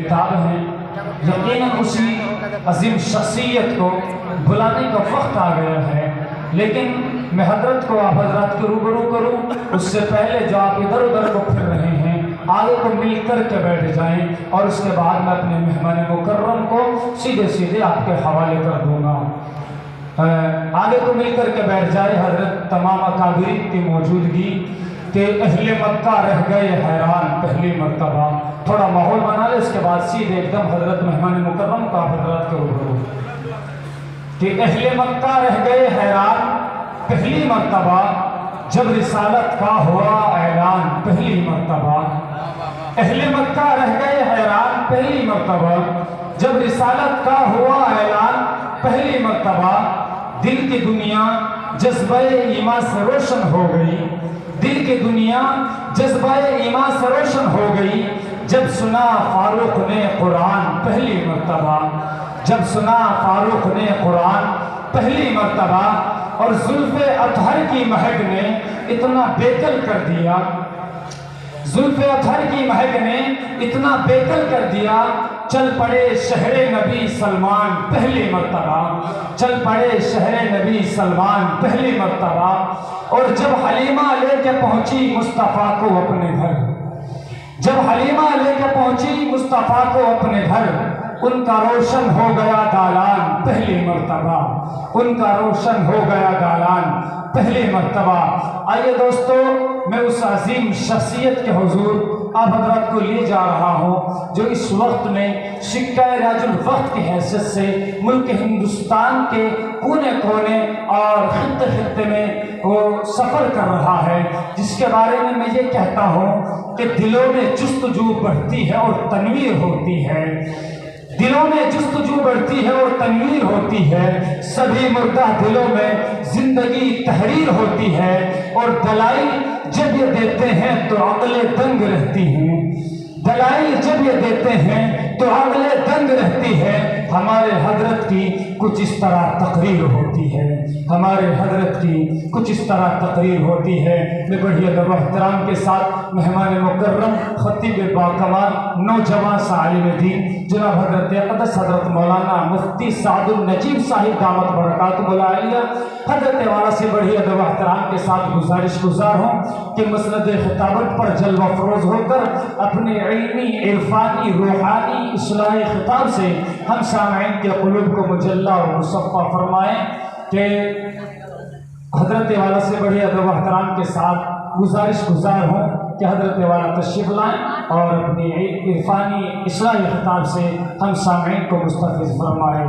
किताब हैं। यकीनन उसी अजीम शख्सियत को बुलाने का वक्त आ गया है, लेकिन मैं हजरत को आप हजरत के रूबरू करूँ उससे पहले जो आप इधर उधर को फिर रहे हैं आगे को मिल कर के बैठ जाएं और उसके बाद मैं अपने मेहमान मुकर्रम को सीधे सीधे आपके हवाले कर दूंगा। आगे को मिल कर के बैठ जाए। हजरत तमाम अकाबिरीन की मौजूदगी के अहले मक्का रह गए हैरान। पहली मरतबा थोड़ा माहौल बना ले, उसके बाद सीधे एकदम हजरत मेहमान मुकर्रम का हजरत के रूबरू कि अहले मक्का रह गए हैरान। पहली मरतबा जब रिसालत का हुआ ऐलान, पहली मरतबा अहले मक्का रह गए हैरान। पहली मरतबा जब रिसालत का हुआ ऐलान, पहली मरतबा दिल की दुनिया जज्बे ईमान से रोशन हो गई। दिल की दुनिया जज्बे ईमान से रोशन हो गई जब सुना फारूक ने कुरान। पहली मरतबा जब सुना फारूक ने कुरान, पहली मरतबा। और जुल्फ़े अतहर की महक ने इतना बेकल कर दिया, जुल्फ़े अतहर की महक ने इतना बेकल कर दिया। चल पड़े शहरे नबी सलमान, पहली मरतबा चल पड़े शहरे नबी सलमान, पहली मरतबा। और जब हलीमा लेके पहुंची मुस्तफ़ा को अपने घर, जब हलीमा लेके पहुंची मुस्तफ़ा को अपने घर, उनका रोशन हो गया दालान। पहली मरतबा उनका रोशन हो गया दालान, पहली मरतबा। आइए दोस्तों, मैं उस अजीम शख्सियत के हुजूर आप हजरत को ले जा रहा हूँ जो इस वक्त में सिक्का राजुल वक्त की हैसियत से मुल्क हिंदुस्तान के कोने कोने और खित्ते खित्ते में वो सफ़र कर रहा है, जिसके बारे में मैं ये कहता हूँ कि दिलों में जुस्तजू बढ़ती है और तनवीर होती है। दिलों में जुस्तजू बढ़ती है और तनवीर होती है। सभी मुर्दा दिलों में जिंदगी तहरीर होती है। और दलाइल जब ये देते हैं तो अक़लें दंग रहती हैं। दलाइल जब ये देते हैं तो अक़लें दंग रहती है। हमारे हजरत की कुछ इस तरह तकरीर होती है, हमारे हजरत की कुछ इस तरह तकरीर होती है। मैं बड़ी अदब एहतराम के साथ मेहमान मुकर्रम खतीब बाकमाल नौजवान सालिम दीन जनाब हजरत अक़दस हजरत मौलाना मुफ्ती सादुल नजीब साहिब दामत बरकातुहुल आलिया हजरत वाला से बड़ी अदब एहतराम के साथ गुजारिश गुजार हूँ कि मसनद खिताबत पर जलवा फरोज होकर अपने इल्मी इरफानी रूहानी इस्लाही खिताब से हम सामईन के क़ुलूब को मुजल्ला और मुसफ़्फ़ा फरमाएँ कि हजरत वाला से बड़ी अदब एहतराम के साथ गुजारिश गुजार हूँ कि हजरत वाला तशरीफ़ लाएँ और अपनी इरफानी इस्लाही खिताब से हम सामईन को मुस्तफ़िज़ फरमाएँ।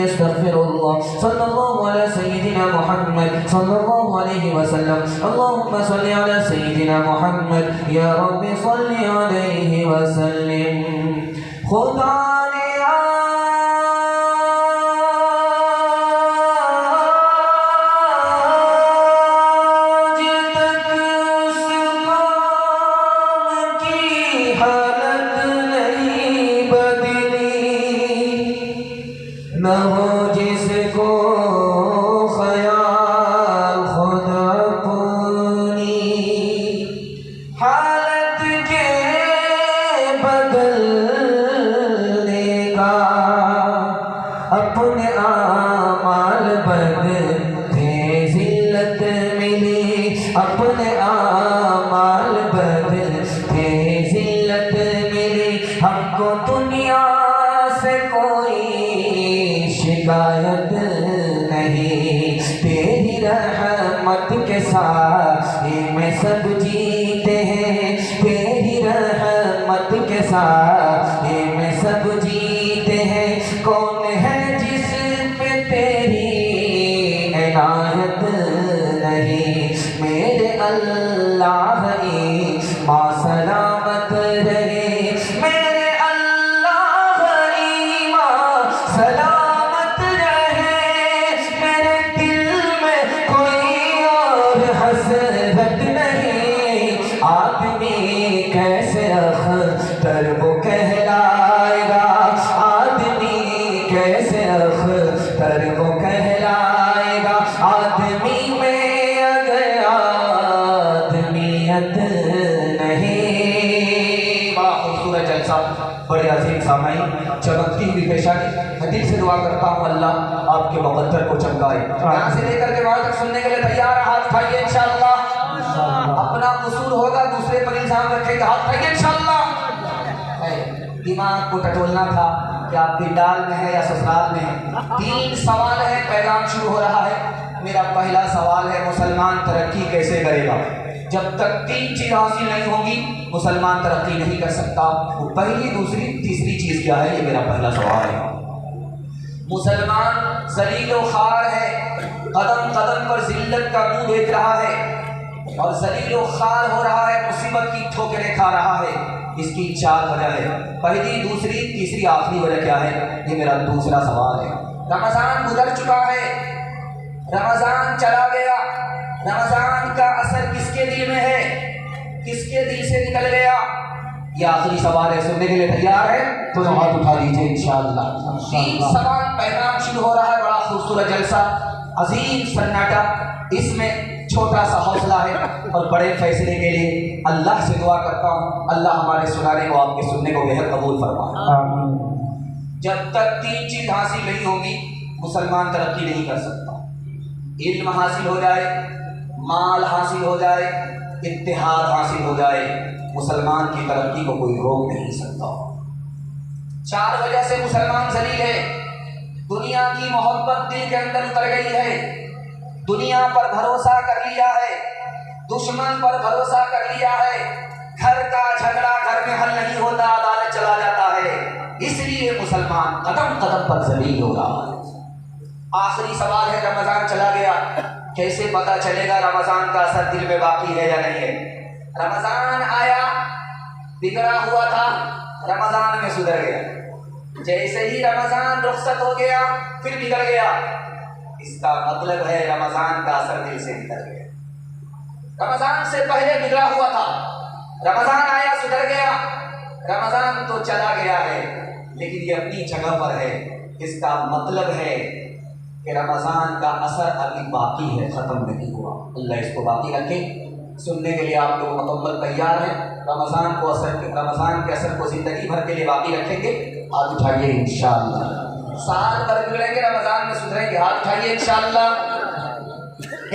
अस्तगफिरुल्लाह सल्लल्लाहु अला सय्यिदिना मुहम्मद सल्लल्लाहु अलैहि वसल्लम अल्लाहुम्मा सल्लि अला सय्यिदिना मुहम्मद या रब्बी सल्लि अलैहि वसल्लिम। खुदा ने न हो जिसको ख्याल खुद अपनी हालत के बदलने का, अपने आमाल बदले जिल्लत मिली, अपने आमाल बदले जिल्लत मिली। हमको दुनिया से कोई शिकायत नहीं, तेरी रहमत के साथ में सब जीते हैं, तेरी रहमत के साथ में सब जीते हैं। कौन है जिस पे तेरी इनायत नहीं, मेरे अल्लाह मां सलामत रहे, मेरे अल्लाह मां सलामत रहे। मेरे दिल में कोई और हसरत नहीं, आदमी कैसे अख्तर वो कहलाएगा, आदमी कैसे अख्तर वो कहलाएगा। आदमी में अगर आदमियत नहीं। बड़ा खूबसूरत जलसा, बड़े अजीम सामाई, चमकती हुई पेशानी। मैं दिल से दुआ करता हूँ अल्लाह आपके मुक़द्दर को चमकाए। यहाँ से लेकर के वहाँ तक सुनने के लिए तैयार, हाथ उठाइए इंशाअल्लाह। अपना कसूर होगा दूसरे पर इल्जाम रखेगा, हाथ उठाइए इंशाअल्लाह। दिमाग को टटोलना था कि आप बिलाल में है या ससुराल में है। 3 सवाल है, पैगाम शुरू हो रहा है। मेरा पहला सवाल है, मुसलमान तरक्की कैसे करेगा? जब तक 3 चीज हासिल नहीं होगी मुसलमान तरक्की नहीं कर सकता। वो पहली, दूसरी, तीसरी चीज क्या है, ये मेरा पहला सवाल है। मुसलमान जलील व खार है, कदम कदम पर जिल्लत का मुंह देख रहा है और जलील व खार हो रहा है, मुसीबत की ठोकरें खा रहा है। इसकी 4 वजह है, पहली, दूसरी, तीसरी, आखिरी वजह क्या है, ये मेरा दूसरा सवाल है। रमजान गुजर चुका है, रमजान चला गया, रमजान का असर किसके दिल में है, किसके दिल से निकल गया? ये आखिरी सवाल है, सुनने के लिए तैयार है तो हाथ उठा दीजिए इंशाअल्लाह। 3 सवाल, पैगाम शुरू हो रहा है। बड़ा खूबसूरत जलसा, अजीम सन्नाटा, इसमें छोटा सा हौसला है और बड़े फैसले के लिए अल्लाह से दुआ करता हूँ, अल्लाह हमारे सुनाने को, आपके सुनने को बेहद कबूल फरमाए। जब तक 3 चीज हासिल नहीं होगी मुसलमान तरक्की नहीं कर सकता। इल्म हासिल हो जाए, माल हासिल हो जाए, इत्तेहाद हासिल हो जाए, मुसलमान की तरक्की को कोई रोक नहीं सकता। 4 वजह से मुसलमान जलील है। दुनिया की मोहब्बत दिल के अंदर उतर गई है, दुनिया पर भरोसा कर लिया है, दुश्मन पर भरोसा कर लिया है। घर का झगड़ा घर में हल नहीं होता, अदालत चला जाता है। इसलिए मुसलमान कदम कदम पर जलील हो रहा है। आखिरी सवाल है, रमजान चला गया, कैसे पता चलेगा रमजान का असर दिल में बाकी है या नहीं है? रमजान आया, बिगड़ा हुआ था, रमजान में सुधर गया। जैसे ही रमजान रुखसत हो गया फिर बिगड़ गया। इसका मतलब है रमजान का असर दिल से निकल गया। रमजान से पहले बिगड़ा हुआ था, रमजान आया, सुधर गया। रमजान तो चला गया है लेकिन ये अपनी जगह पर है। इसका मतलब है कि रमजान का असर अभी बाकी है, खत्म नहीं हुआ। अल्लाह इसको बाकी रखे। सुनने के लिए आप लोग मुकम्मल तैयार हैं? रमजान के असर को जिंदगी भर के लिए बाकी रखेंगे? हाथ उठाइए इंशाअल्लाह। साल भर बिगड़ेंगे, रमजान में सुधरेंगे, हाथ उठाइए इंशाअल्लाह।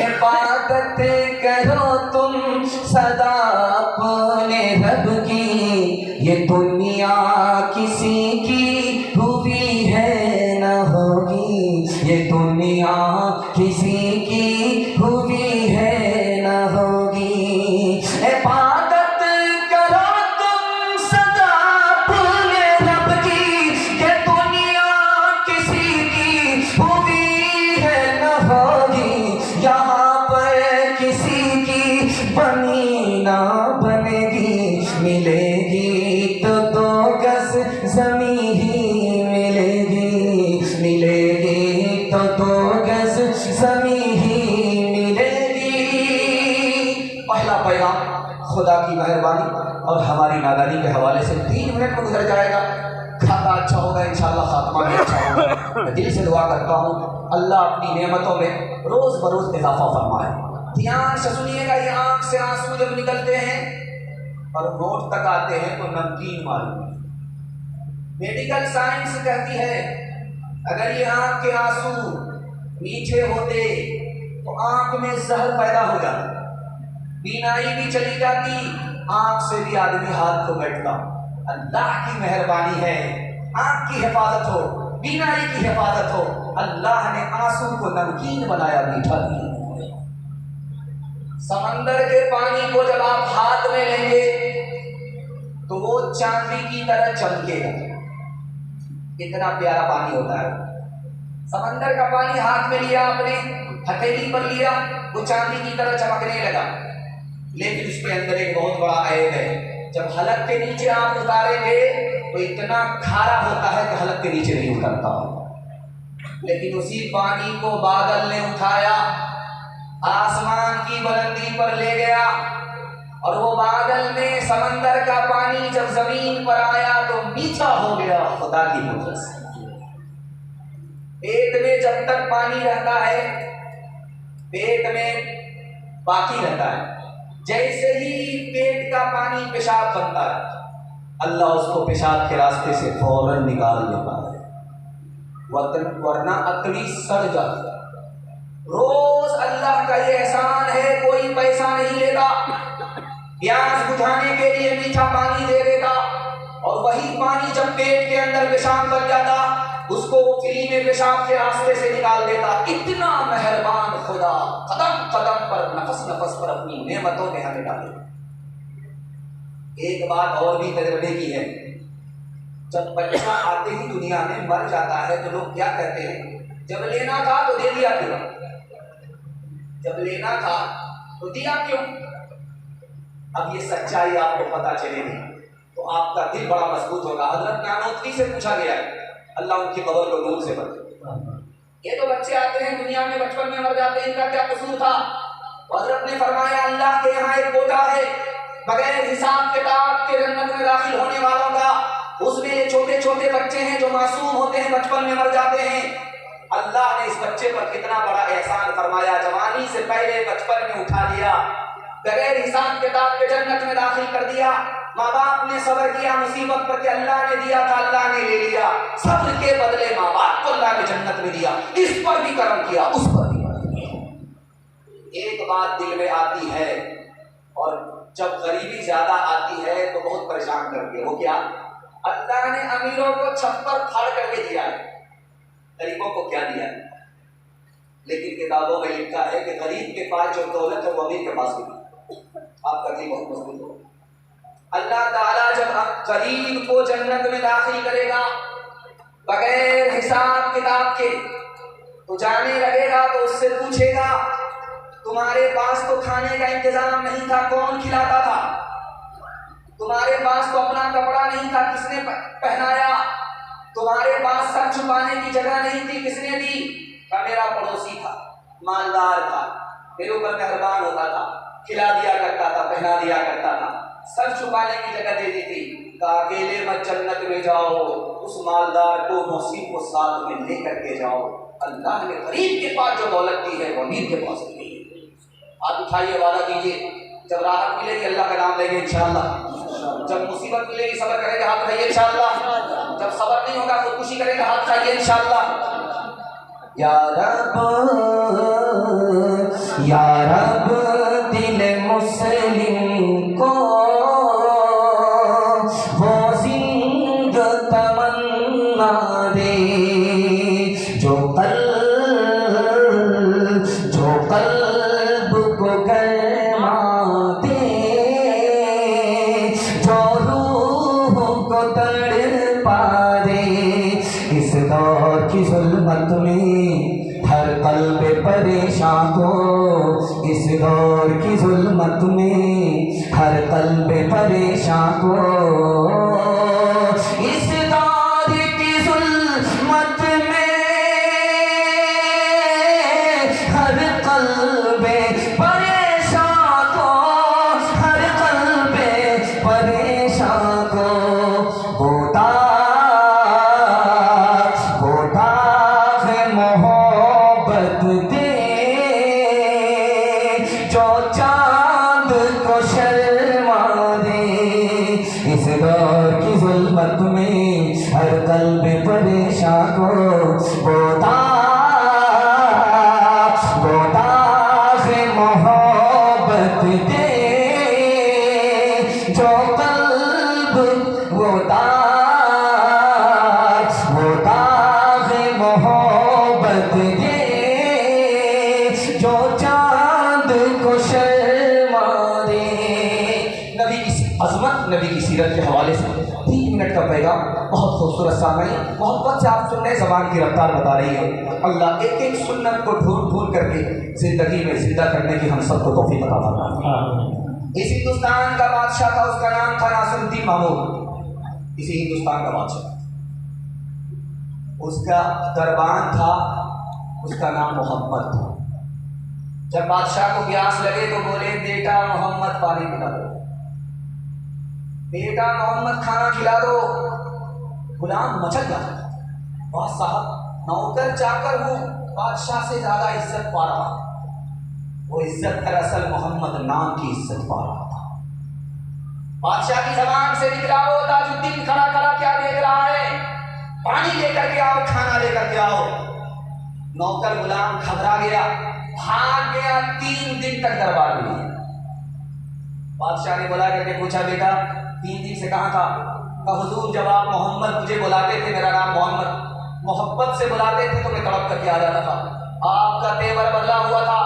इबादत करो तुम सदा अपने रब की, ये दुनिया किसी की हुई है न होगी, ये दुनिया किसी की हुई है न होगी। इबादत करो तुम सदा अपने रब की, ये दुनिया किसी की ज़मीं ही मिलेगी। पहला पैगाम खुदा की मेहरबानी और हमारी नादानी के हवाले से 3 मिनट में गुजर जाएगा। खाता अच्छा होगा इंशाअल्लाह, खात्मा भी अच्छा होगा। मैं दिल से दुआ करता हूँ अल्लाह अपनी नेमतों में रोज़ बरोज़ इजाफा फरमाए। ध्यान से सुनिएगा, ये आँख से आंसू जब निकलते हैं और होंठ तक आते हैं तो नमकीन मालूम। मेडिकल साइंस कहती है अगर ये आँख के आंसू मीठे होते तो आँख में जहर पैदा हो जाता, बीनाई भी चली जाती, आँख से भी आदमी हाथ को बैठता। अल्लाह की मेहरबानी है, आँख की हिफाजत हो, बीनाई की हिफाजत हो। अल्लाह ने आंसू को नमकीन बनाया, मीठा नहीं। समंदर के पानी को जब आप हाथ में लेंगे तो वो चांदी की तरह चमकेगा, इतना प्यारा पानी होता है। समंदर का पानी हाथ में लिया आपने, हथेली पर लिया, वो चांदी की तरह चमकने लगा। लेकिन उसके अंदर एक बहुत बड़ा ऐब है, जब हलक के नीचे आप उतारेंगे तो इतना खारा होता है कि हलक के नीचे नहीं उतरता। लेकिन उसी पानी को बादल ने उठाया, आसमान की बुलंदी पर ले गया, और वो बादल में समंदर का पानी जब जमीन पर आया तो मीठा हो गया खुदा की कुदरत से। पेट में जब तक पानी रहता है, पेट में बाकी रहता है। जैसे ही पेट का पानी पेशाब बनता है, अल्लाह उसको पेशाब के रास्ते से फौरन निकाल देता है, वरना अकड़ी सड़ जाती है। रोज अल्लाह का ये एहसान है, कोई पैसा नहीं लेगा, प्यास बुझाने के लिए मीठा पानी दे देगा, और वही पानी जब पेट के अंदर पेशाब बन जाता उसको वो फ्री में पेशाब के रास्ते से निकाल देता। इतना मेहरबान खुदा कदम कदम पर, नफस नफस पर अपनी नेमतों में हमें डाले। एक बात और भी तजर्बे की है, जब बच्चा आते ही दुनिया में मर जाता है तो लोग क्या कहते हैं, जब लेना था तो दे दिया क्यों, जब लेना था तो दिया क्यों। अब ये सच्चाई आपको पता चलेगी तो आपका दिल बड़ा मजबूत होगा। हजरत नानोतवी से पूछा गया, अल्लाह उनकी कब्र को नूर से भर। ये तो बच्चे आते हैं दुनिया में, बचपन में मर जाते हैं, इनका क्या कसूर था। हजरत ने फरमाया अल्लाह के यहाँ एक कोटा है बगैर हिसाब किताब के जन्नत में दाखिल होने वालों का, उसमें छोटे छोटे बच्चे हैं जो मासूम होते हैं, बचपन में मर जाते हैं। अल्लाह ने इस बच्चे पर कितना बड़ा एहसान फरमाया, जवानी से पहले बचपन में उठा लिया, बगैर हिसाब किताब के जन्नत में दाखिल कर दिया। माँ बाप ने सब्र किया मुसीबत पर कि अल्लाह ने दिया था अल्लाह ने ले लिया, सब्र के बदले माँ बाप को अल्लाह ने जन्नत में दिया, इस पर भी करम किया, उस पर भी करम किया। एक बात दिल में आती है, और जब गरीबी ज्यादा आती है तो बहुत परेशान करती है, वो क्या, अल्लाह ने अमीरों को छप्पर फाड़ करके दिया है, गरीबों को क्या दिया है। लेकिन किताबों में लिखा है कि गरीब के पास जो दौलत है वो अमीर के पास भी, आपका दिल बहुत मजबूत हो। अल्लाह ताला जब गरीब को जन्नत में दाखिल करेगा बगैर हिसाब किताब के, तो जाने लगेगा तो उससे पूछेगा तुम्हारे पास तो खाने का इंतजाम नहीं था, कौन खिलाता था, तुम्हारे पास तो अपना कपड़ा नहीं था, किसने पहनाया, तुम्हारे पास सर छुपाने की जगह नहीं थी, किसने दी, मेरा पड़ोसी था, मालदार था, मेरे ऊपर मेहरबान होता था, खिला दिया करता था, पहना दिया करता था, सर छुपाने की जगह दे दी थी। अकेले मत जन्नत में जाओ, उस मालदार को मुसीब को साथ में लेकर के जाओ। अल्लाह ने गरीब के पास जो दौलत दी है वो अमीर के पास दी है। आप उठाइए, वादा कीजिए, जब राहत मिलेगी अल्लाह का नाम लेंगे इंशाअल्लाह, जब मुसीबत मिलेगी सब्र करेगा हाथ उठाइए इंशाअल्लाह, जब सब्र नहीं होगा खुदकुशी करेगा हाथ उठाइए इंशाअल्लाह। या रब दिल मुस्लिम को वो जिंद तमन्ना दे, जो कल्ब को गरमा दे, जो रूह को तड़पा दे। इस दौर की जुल्मत में हर कल्ब परेशान को, इस दौर की जुल्मत में हर कल्ब परेशान को, इस दौर की जुल्मत में कल्बे परेशान को, हर कल्बे परेशान को होता है मोहब्बत दे, जो चांद को शर्मा दे। इस दौर की जुल्मत में हर कल्ब परेशान को होता है मोहब्बत दे, जो कल्ब होता है मोहब्बत दे, जो चांद को शर्मा दे। नबी की अजमत, नबी की सीरत के हवाले से 3 मिनट का पैगाम, बहुत खूबसूरत सामने मोहब्बत से आप सुन रहे, ज़बान की रफ्तार बता रही है। अल्लाह एक एक सुन्नत को ढूंढ ढूंढ करके जिंदगी में जिंदा करने की हम सबको तौफीक अता फरमाए। इस हिंदुस्तान का बादशाह था, उसका नाम था नासिरुद्दीन महमूद। इसी हिंदुस्तान का बादशाह, उसका दरबान था, उसका नाम मोहम्मद था। जब बादशाह को प्यास लगे तो बोले, बेटा मोहम्मद पानी पिला दो, बेटा मोहम्मद खाना खिला दो। गुलाम मचल जाता, वह साहब नौकर चाकर हूँ, बादशाह से ज्यादा इज्जत पा रहा। वो इज्जत दरअसल मोहम्मद नाम की इज्जत पा रहा था। बादशाह की जबान से निकला, वो ताजुद्दीन खड़ा खड़ा क्या देख रहा है, पानी लेकर के आओ, खाना लेकर के आओ। नौकर गुलाम घबरा गया, भाग गया। 3 दिन तक दरबार में। बादशाह ने बुला करके पूछा, बेटा 3 दिन से कहाँ था? कहा, हुजूर जब आप मोहम्मद मुझे बुलाते थे, मेरा नाम मोहम्मद, मोहब्बत से बुलाते थे तो मैं तड़प करके आ जाता था। आपका तेवर बदला हुआ था,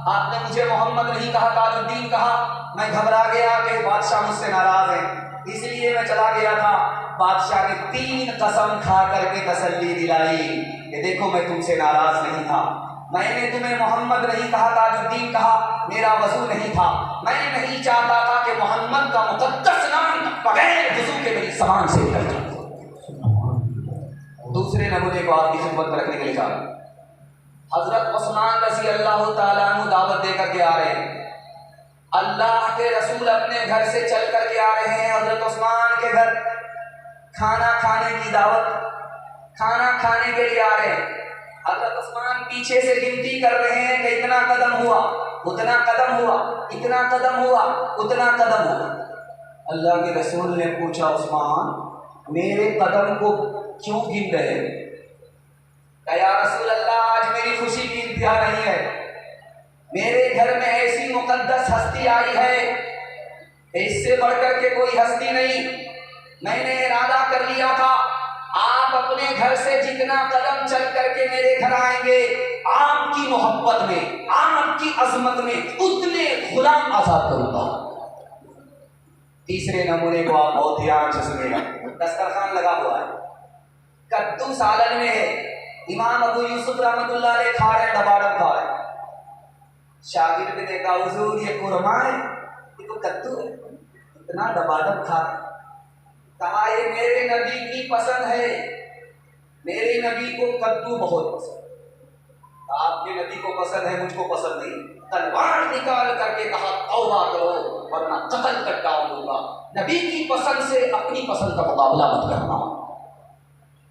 आपने मुझे मोहम्मद नहीं कहा, ताजुद्दीन कहा। मैं घबरा गया कि बादशाह मुझसे नाराज है, इसलिए मैं चला गया था। बादशाह ने 3 कसम खा करके तसल्ली दिलाई कि देखो मैं तुमसे नाराज नहीं था, मैंने तुम्हें मोहम्मद नहीं कहा, ताजुद्दीन कहा, मेरा वजू नहीं था। मैं नहीं चाहता था कि मोहम्मद का मुकद्दस नाम बगैर वजू के मेरी ज़बान से निकल जाए। दूसरे नमूने को आपकी खिदमत में रखने के लिए जा रहे हैं। हजरत उस्मान रज़ी अल्लाह तआला अन्हु दावत देकर के आ रहे हैं। अल्लाह के रसूल अपने घर से चल करके आ रहे हैं हजरत उस्मान के घर, खाना खाने की दावत, खाना खाने के लिए आ रहे हैं। हजरत उस्मान पीछे से गिनती कर रहे हैं कि इतना कदम हुआ, उतना कदम हुआ, इतना कदम हुआ, उतना कदम हुआ। अल्लाह के रसूल ने पूछा, उस्मान मेरे कदम को क्यों गिन रहे हैं? या रसूल अल्लाह, आज मेरी खुशी की इंतहा नहीं है, मेरे घर में ऐसी मुकद्दस हस्ती आई है, इससे बढ़कर के कोई हस्ती नहीं। मैंने इरादा कर लिया था, आप अपने घर से जितना कदम चल करके मेरे घर आएंगे, आपकी मोहब्बत में, आपकी अजमत में उतने गुलाम आजाद करूंगा। तीसरे नमूने को आप बहुत ध्यान से सुनिएगा। दस्तरखान लगा हुआ है, कद्दू सालन में है, इमाम अबू यूसुफ रहमतुल्लाह अलैह खा रहे, दबाड़म खा रहे। शागिर्द ने देखा, हुजूर ये कुरमा है, ये तो कद्दू है, इतना दबाड़म खा रहे। कहा, ये मेरे नबी की पसंद है, मेरे नबी को कद्दू बहुत पसंद। आपके नबी को पसंद है, मुझको पसंद नहीं। तलवार निकाल करके कहा, तौबा करो वरना कत्ल कर डालूंगा। नबी की पसंद से अपनी पसंद का मुकाबला मत करना।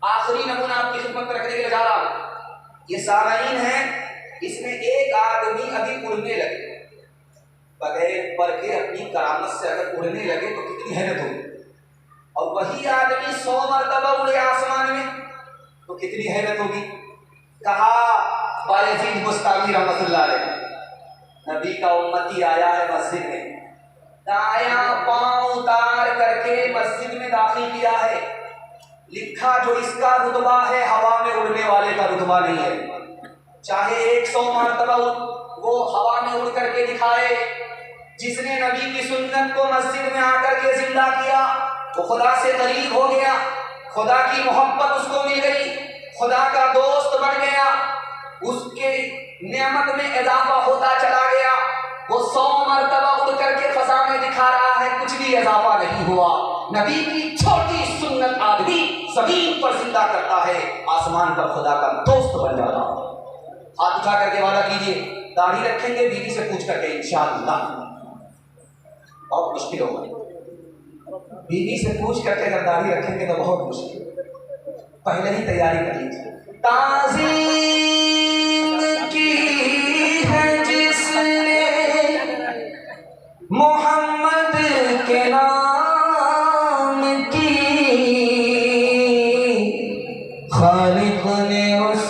आखिरी नमूना आपकी खिदमत में रखने के लिए जा रहा हूं। ये सामाइन है, इसमें एक आदमी अभी उड़ने लगे, बगैर पर के अपनी करामत से अगर उड़ने लगे तो कितनी हैरत होगी। और वही आदमी 100 मरतबा उड़े आसमान में तो कितनी हैरत होगी। कहा बायजीद बुस्तामी रहमतुल्लाह अलैह, नबी का उम्मती आया है मस्जिद में, दाया पांव उतार करके मस्जिद में दाखिल किया है। लिखा जो इसका रुतबा है हवा में उड़ने वाले का रुतबा नहीं है। चाहे 100 मरतबा वो हवा में उड़ करके दिखाए। जिसने नबी की सुन्नत को मस्जिद में आकर के जिंदा किया वो खुदा से करीब हो गया, खुदा की मोहब्बत उसको मिल गई, खुदा का दोस्त बन गया, उसके नेमत में इजाफा होता चला गया। वो 100 मरतबा उड़ करके फजा में दिखा रहा है, कुछ भी इजाफा नहीं हुआ। नबी की छोटी सुन्नत आदमी जमीन पर जिंदा करता है, आसमान पर खुदा का दोस्त बन जाता है। हाथ उठा करके वादा कीजिए, दाढ़ी रखेंगे बीवी से पूछ करके इंशाअल्लाह, बहुत मुश्किल होगा। बीवी से पूछ करके अगर दाढ़ी रखेंगे तो बहुत मुश्किल, पहले ही तैयारी कर लीजिए। ताज़ीम की है जिसने मोहम्मद के नाम की, खालिक ने उस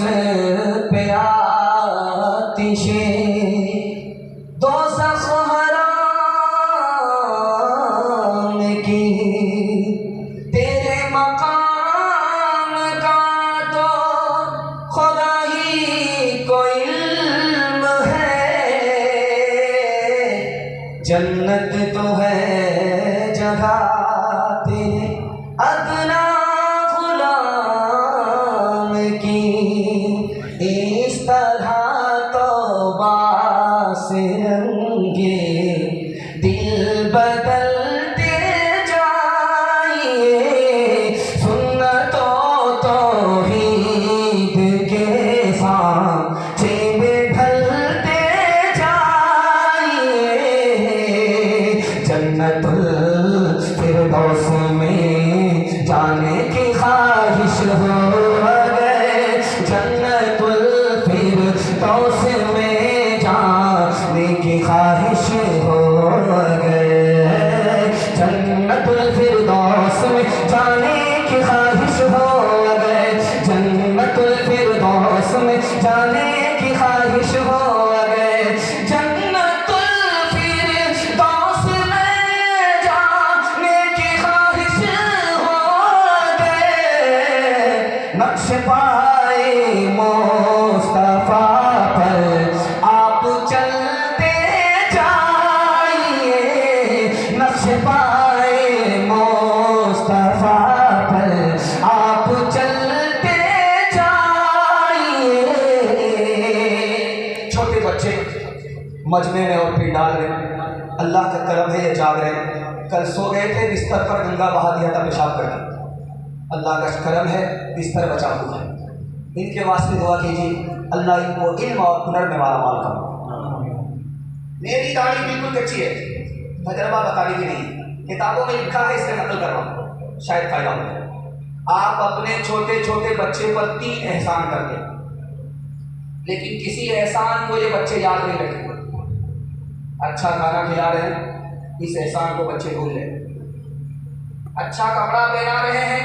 पे आतिशे दोज़ख हराम की। तेरे मकाम का तो खुदा ही को इल्म है, जन्नत तो है जगह तेरे अदना गुलाम की। इस तरह तो बासे रंगे दिल बदलते जाइए, सुन्नतों तौहीद के सांचे में ढलते जाइए। जन्नतुल फिरदौस में जाने की ख्वाहिश हो गए, जन्नतुल फिरदौस में जाने की ख्वाहिश हो गए, जन्नतुल फिरदौस में जाने की ख्वाहिश हो गए, जन्नतुल फिरदौस में जाने की ख्वाहिश हो गए, जन्नतुल फिरदौस में जाने की ख्वाहिश हो गए। नक्श पाए मुस्तफा पर आप चलते जाइए, नक्श पाए मुस्तफा पर आप चलते जाइए। छोटे बच्चे मजमे में और फिर डाल रहे, अल्लाह का करम है ये जाग रहे। कल सो गए थे, बिस्तर पर गंगा बहा दिया था पेशाब करके, अल्लाह का करम है बिस्तर बचा हुआ है। इनके वास्ते दुआ कीजिए, अल्लाह इनको इल्म और हुनर में माला माल करो। मेरी दाढ़ी बिल्कुल कच्ची है, तजर्बा बताने की नहीं, किताबों में लिखा है, इससे नकल करवा, शायद फायदा हो। आप अपने छोटे छोटे बच्चे पर 3 एहसान करते, लेकिन किसी एहसान को ये बच्चे याद नहीं रखेंगे। अच्छा खाना खिला रहे हैं, इस एहसान को बच्चे भूल रहे हैं। अच्छा कपड़ा पहना रहे हैं,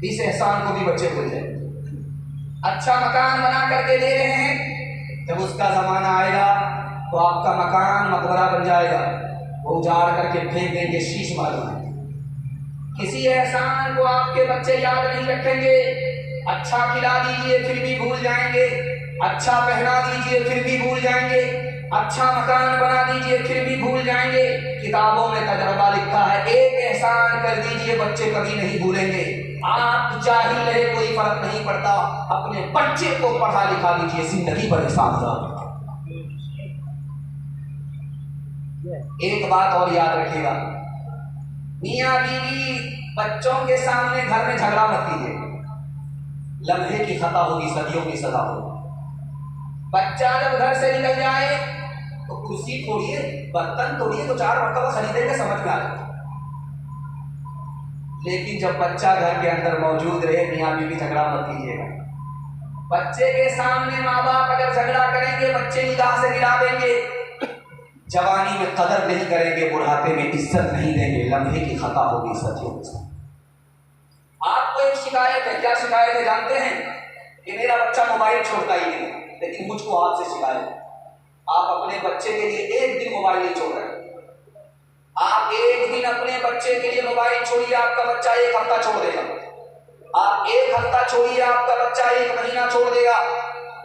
इस एहसान को भी बच्चे भूल रहे हैं। अच्छा मकान बना करके दे रहे हैं, जब उसका जमाना आएगा तो आपका मकान मकबरा बन जाएगा, वो उजाड़ करके फेंक देंगे, शीश मालूम है। किसी एहसान को आपके बच्चे याद नहीं रखेंगे। अच्छा खिला दीजिए फिर भी भूल जाएंगे, अच्छा पहना दीजिए फिर भी भूल जाएंगे, अच्छा मकान बना दीजिए फिर भी भूल जाएंगे। किताबों में तजर्बा लिखा है, एक एहसान कर दीजिए बच्चे कभी नहीं भूलेंगे। आप जाहिल रहे कोई फर्क नहीं पड़ता, अपने बच्चे को पढ़ा लिखा लीजिए, जिंदगी पर एहसान रहा। एक बात और याद रखिएगा, मियाँ बीवी बच्चों के सामने घर में झगड़ा मत कीजिए, लम्हे की खता होगी, सदियों की सजा होगी। बच्चा जब घर से निकल जाए तो कुर्सी तोड़िए, बर्तन तोड़िए, तो 4 मरतबा खरीदेंगे, समझ में आ जाए। लेकिन जब बच्चा घर के अंदर मौजूद रहे, मियाँ बीवी झगड़ा मत कीजिएगा। बच्चे के सामने माँ बाप अगर झगड़ा करेंगे, बच्चे निगाह से गिरा देंगे। जवानी में कदर नहीं करेंगे, बुढ़ापे में इज्जत नहीं देंगे, लम्हे की खता होगी, सदियों के साथ। आपको एक शिकायत है, क्या शिकायत है जानते हैं? कि मेरा बच्चा मोबाइल छोड़ता ही नहीं, लेकिन मुझको आपसे शिकायत है, आप अपने बच्चे के लिए एक दिन मोबाइल नहीं छोड़ रहे। आप एक दिन अपने बच्चे के लिए मोबाइल छोड़िए, आपका बच्चा 1 हफ्ता छोड़ देगा। आप 1 हफ्ता छोड़िए, आपका बच्चा 1 महीना छोड़ देगा।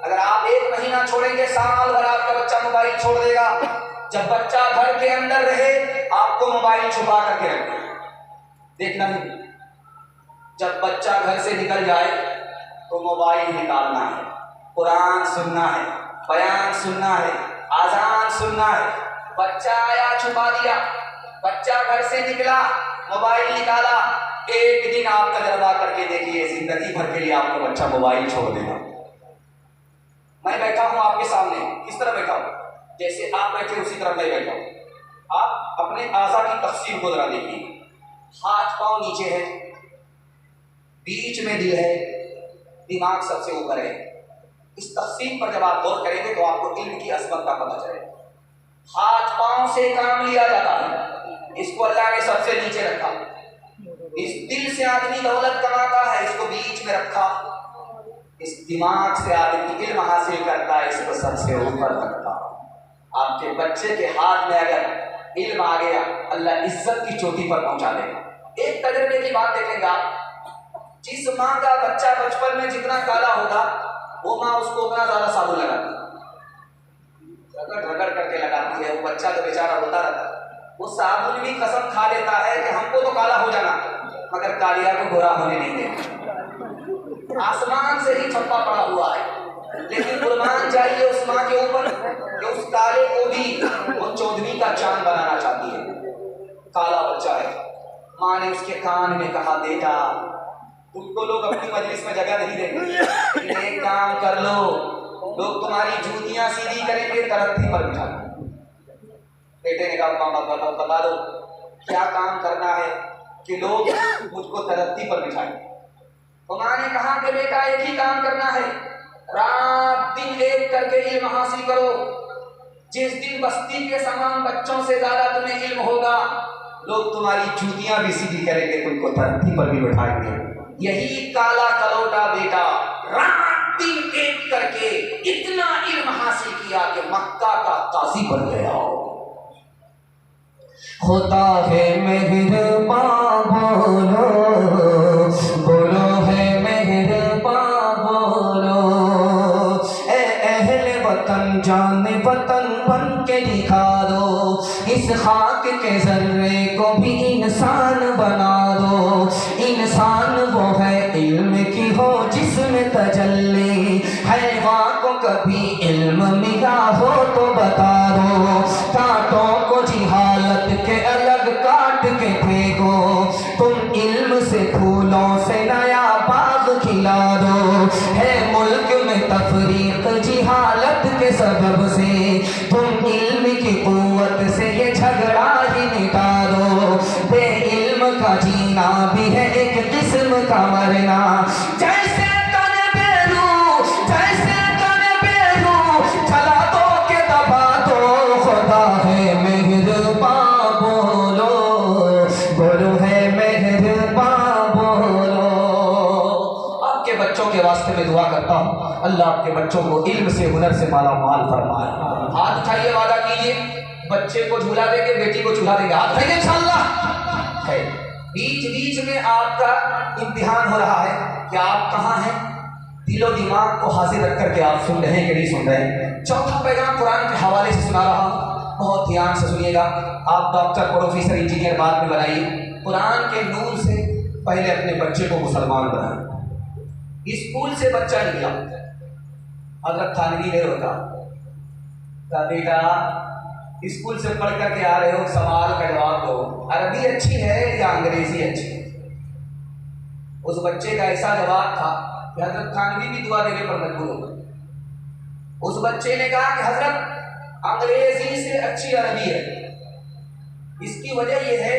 अगर आप 1 महीना छोड़ेंगे, साल भर आपका बच्चा मोबाइल छोड़ देगा। जब बच्चा घर के अंदर रहे, आपको मोबाइल छुपा करके रखें, देखना नहीं। जब बच्चा घर से निकल जाए तो मोबाइल निकालना है, कुरान सुनना है, बयान सुनना है, आजान सुनना है। बच्चा आया, छुपा दिया, बच्चा घर से निकला, मोबाइल निकाला, एक दिन आप तजर्बा करके देखिए, जिंदगी भर के लिए आपका बच्चा मोबाइल छोड़ देगा। मैं बैठा हूं आपके सामने, किस तरह बैठा हूं? जैसे आप बैठे उसी तरह मैं बैठा हूँ। आप अपने आज़ा की तफसील को जरा देखिए। हाथ पांव नीचे है, बीच में दिल है, दिमाग सबसे ऊपर है। इस तफसील पर जब आप गौर करेंगे तो आपको इल्म की अजमत का पता चलेगा। हाथ पांव से काम लिया जाता है, इसको अल्लाह ने सबसे नीचे रखा। इस दिल से आदमी दौलत कमाता है, इसको बीच में रखा। इस दिमाग से आदमी इल्म हासिल करता है, इसको सबसे ऊपर रखा। आपके बच्चे के हाथ में अगर इल्म आ गया, अल्लाह इज्जत की चोटी पर पहुंचा देगा। एक तजर्बे की बात देखेंगे आप, जिस माँ का बच्चा बचपन में जितना काला होगा वो माँ उसको उतना ज्यादा साबुन लगाती है, रगड़ रगड़ करके लगाती है। वो बच्चा तो बेचारा होता रहता है, वो साबुन भी कसम खा लेता है कि हमको तो काला हो जाना, मगर कालिया को गोरा होने नहीं देना। आसमान से ही छप्पा पड़ा हुआ है, लेकिन कुर्बान चाहिए उस माँ के ऊपर कि उस काले को भी वो चौधरी का चांद बनाना चाहती है। काला बच्चा है, माँ ने उसके कान में कहा, बेटा तुमको लोग अपनी मजलिस में जगह नहीं देंगे, एक काम कर लो, लोग तुम्हारी जूतियां सीधी करेंगे, तरक्की पर बिठा। बेटे ने कहा, बता दो क्या काम करना है कि लोग मुझको तरक्की पर बिठाएं। तो माँ ने कहा कि बेटा एक ही काम करना है, रात दिन एक करके इल्म हासिल करो। जिस दिन बस्ती के समान बच्चों से ज्यादा तुम्हें इल्म होगा, लोग तुम्हारी जूतियां भी सीधी करेंगे, तुमको तरक्की पर भी बिठाएंगे। यही काला कलौटा बेटा रात दिन एक करके इतना इल्म हासिल किया कि मक्का का काजी बन गया। होता है मेहरबान बोलो, बोलो है मेहरबान बोलो। ए अहले वतन जाने वतन बन के दिखा दो, इस खाक के जर्रे को भी इंसान बना दो। इंसान वो है इल्म की हो जिसमें तजल्ली, हैवान को कभी इल्म मिला हो तो बता दो। कांटों को जिहालत के अलग काट के फेंको, तुम इल्म से फूलों से नया बाग खिला दो। है मुल्क में तफरीक जिहालत के सबब से, तुम इल्म की कुव्वत से ये झगड़ा ही मिटा दो। बे इल्म का जीना भी है एक किस्म का मरना, जैसे तन बेरू, जैसे तन बेरू, चला दो के दबा दो। खुदा है मेहरबान बोलो, बोलो है मेहरबान बोलो। आपके बच्चों के वास्ते में दुआ करता हूँ, अल्लाह आपके बच्चों को इल्म से हुनर से माला माल फरमाए। हाथ उठाइए, वादा कीजिए, बच्चे को झूला देंगे, बेटी को झूला देंगे। हाथ उठाइए इंशाअल्लाह। बीच बीच में आपका इम्तिहान हो रहा है कि आप कहाँ हैं, दिलो दिमाग को हाजिर रख करके आप सुन रहे हैं कि नहीं सुन रहे हैं। चौथा पैगाम कुरान के हवाले से सुना रहा हूँ, बहुत ध्यान से सुनिएगा। आप डॉक्टर, प्रोफेसर, इंजीनियर बाद में बनाइए, कुरान के नूर से पहले अपने बच्चे को मुसलमान बनाए। स्कूल से बच्चा निकला, हज़रत थानवी ने रोका, कहा बेटा स्कूल से पढ़ करके आ रहे हो, सवाल का जवाब दो, अरबी अच्छी है या अंग्रेजी अच्छी है? उस बच्चे का ऐसा जवाब था कि हजरत थानवी भी दुआ देने पर मजबूर हो गए। उस बच्चे ने कहा कि हजरत अंग्रेजी से अच्छी अरबी है। इसकी वजह यह है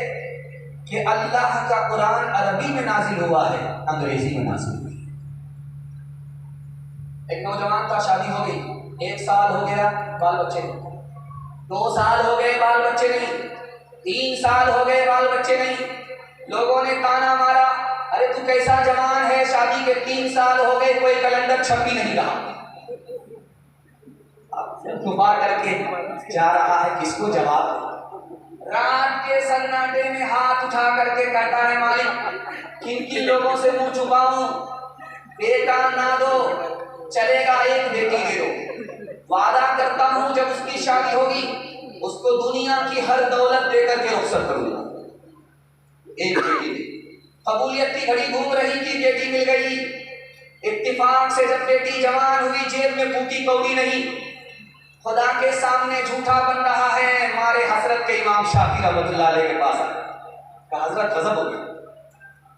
कि अल्लाह का कुरान अरबी में नाजिल हुआ है, अंग्रेजी में नाजिल हुआ है। एक नौजवान था, शादी हो गई, 1 साल हो गया, बाल बच्चे नहीं, 2 साल हो गए, बाल बच्चे नहीं, 3 साल हो गए, बाल बच्चे नहीं। लोगों ने ताना मारा, अरे तू कैसा जवान है, शादी के 3 साल हो गए, कोई कैलेंडर छप भी नहीं रहा। दुआ करके जा रहा है, किसको जवाब दे? रात के सन्नाटे में हाथ उठा करके कहता है, मालिक किन किन लोगों से मुंह छुपाऊं, बेटा ना दो, चलेगा एक बेटी दे दो। वादा करता हूं जब उसकी शादी होगी उसको दुनिया की हर दौलत देकर के रुखसत करूंगा। एक बेटी दे। कबूलियत की घड़ी घूम रही थी, बेटी मिल गई। इत्तिफाक से जब बेटी जवान हुई, जेब में फूटी कौड़ी नहीं, खुदा के सामने झूठा बन रहा है। मारे हसरत के इमाम शाफी रहमतुल्लाह अलैह के पास कहा, हजरत गजब हो गई,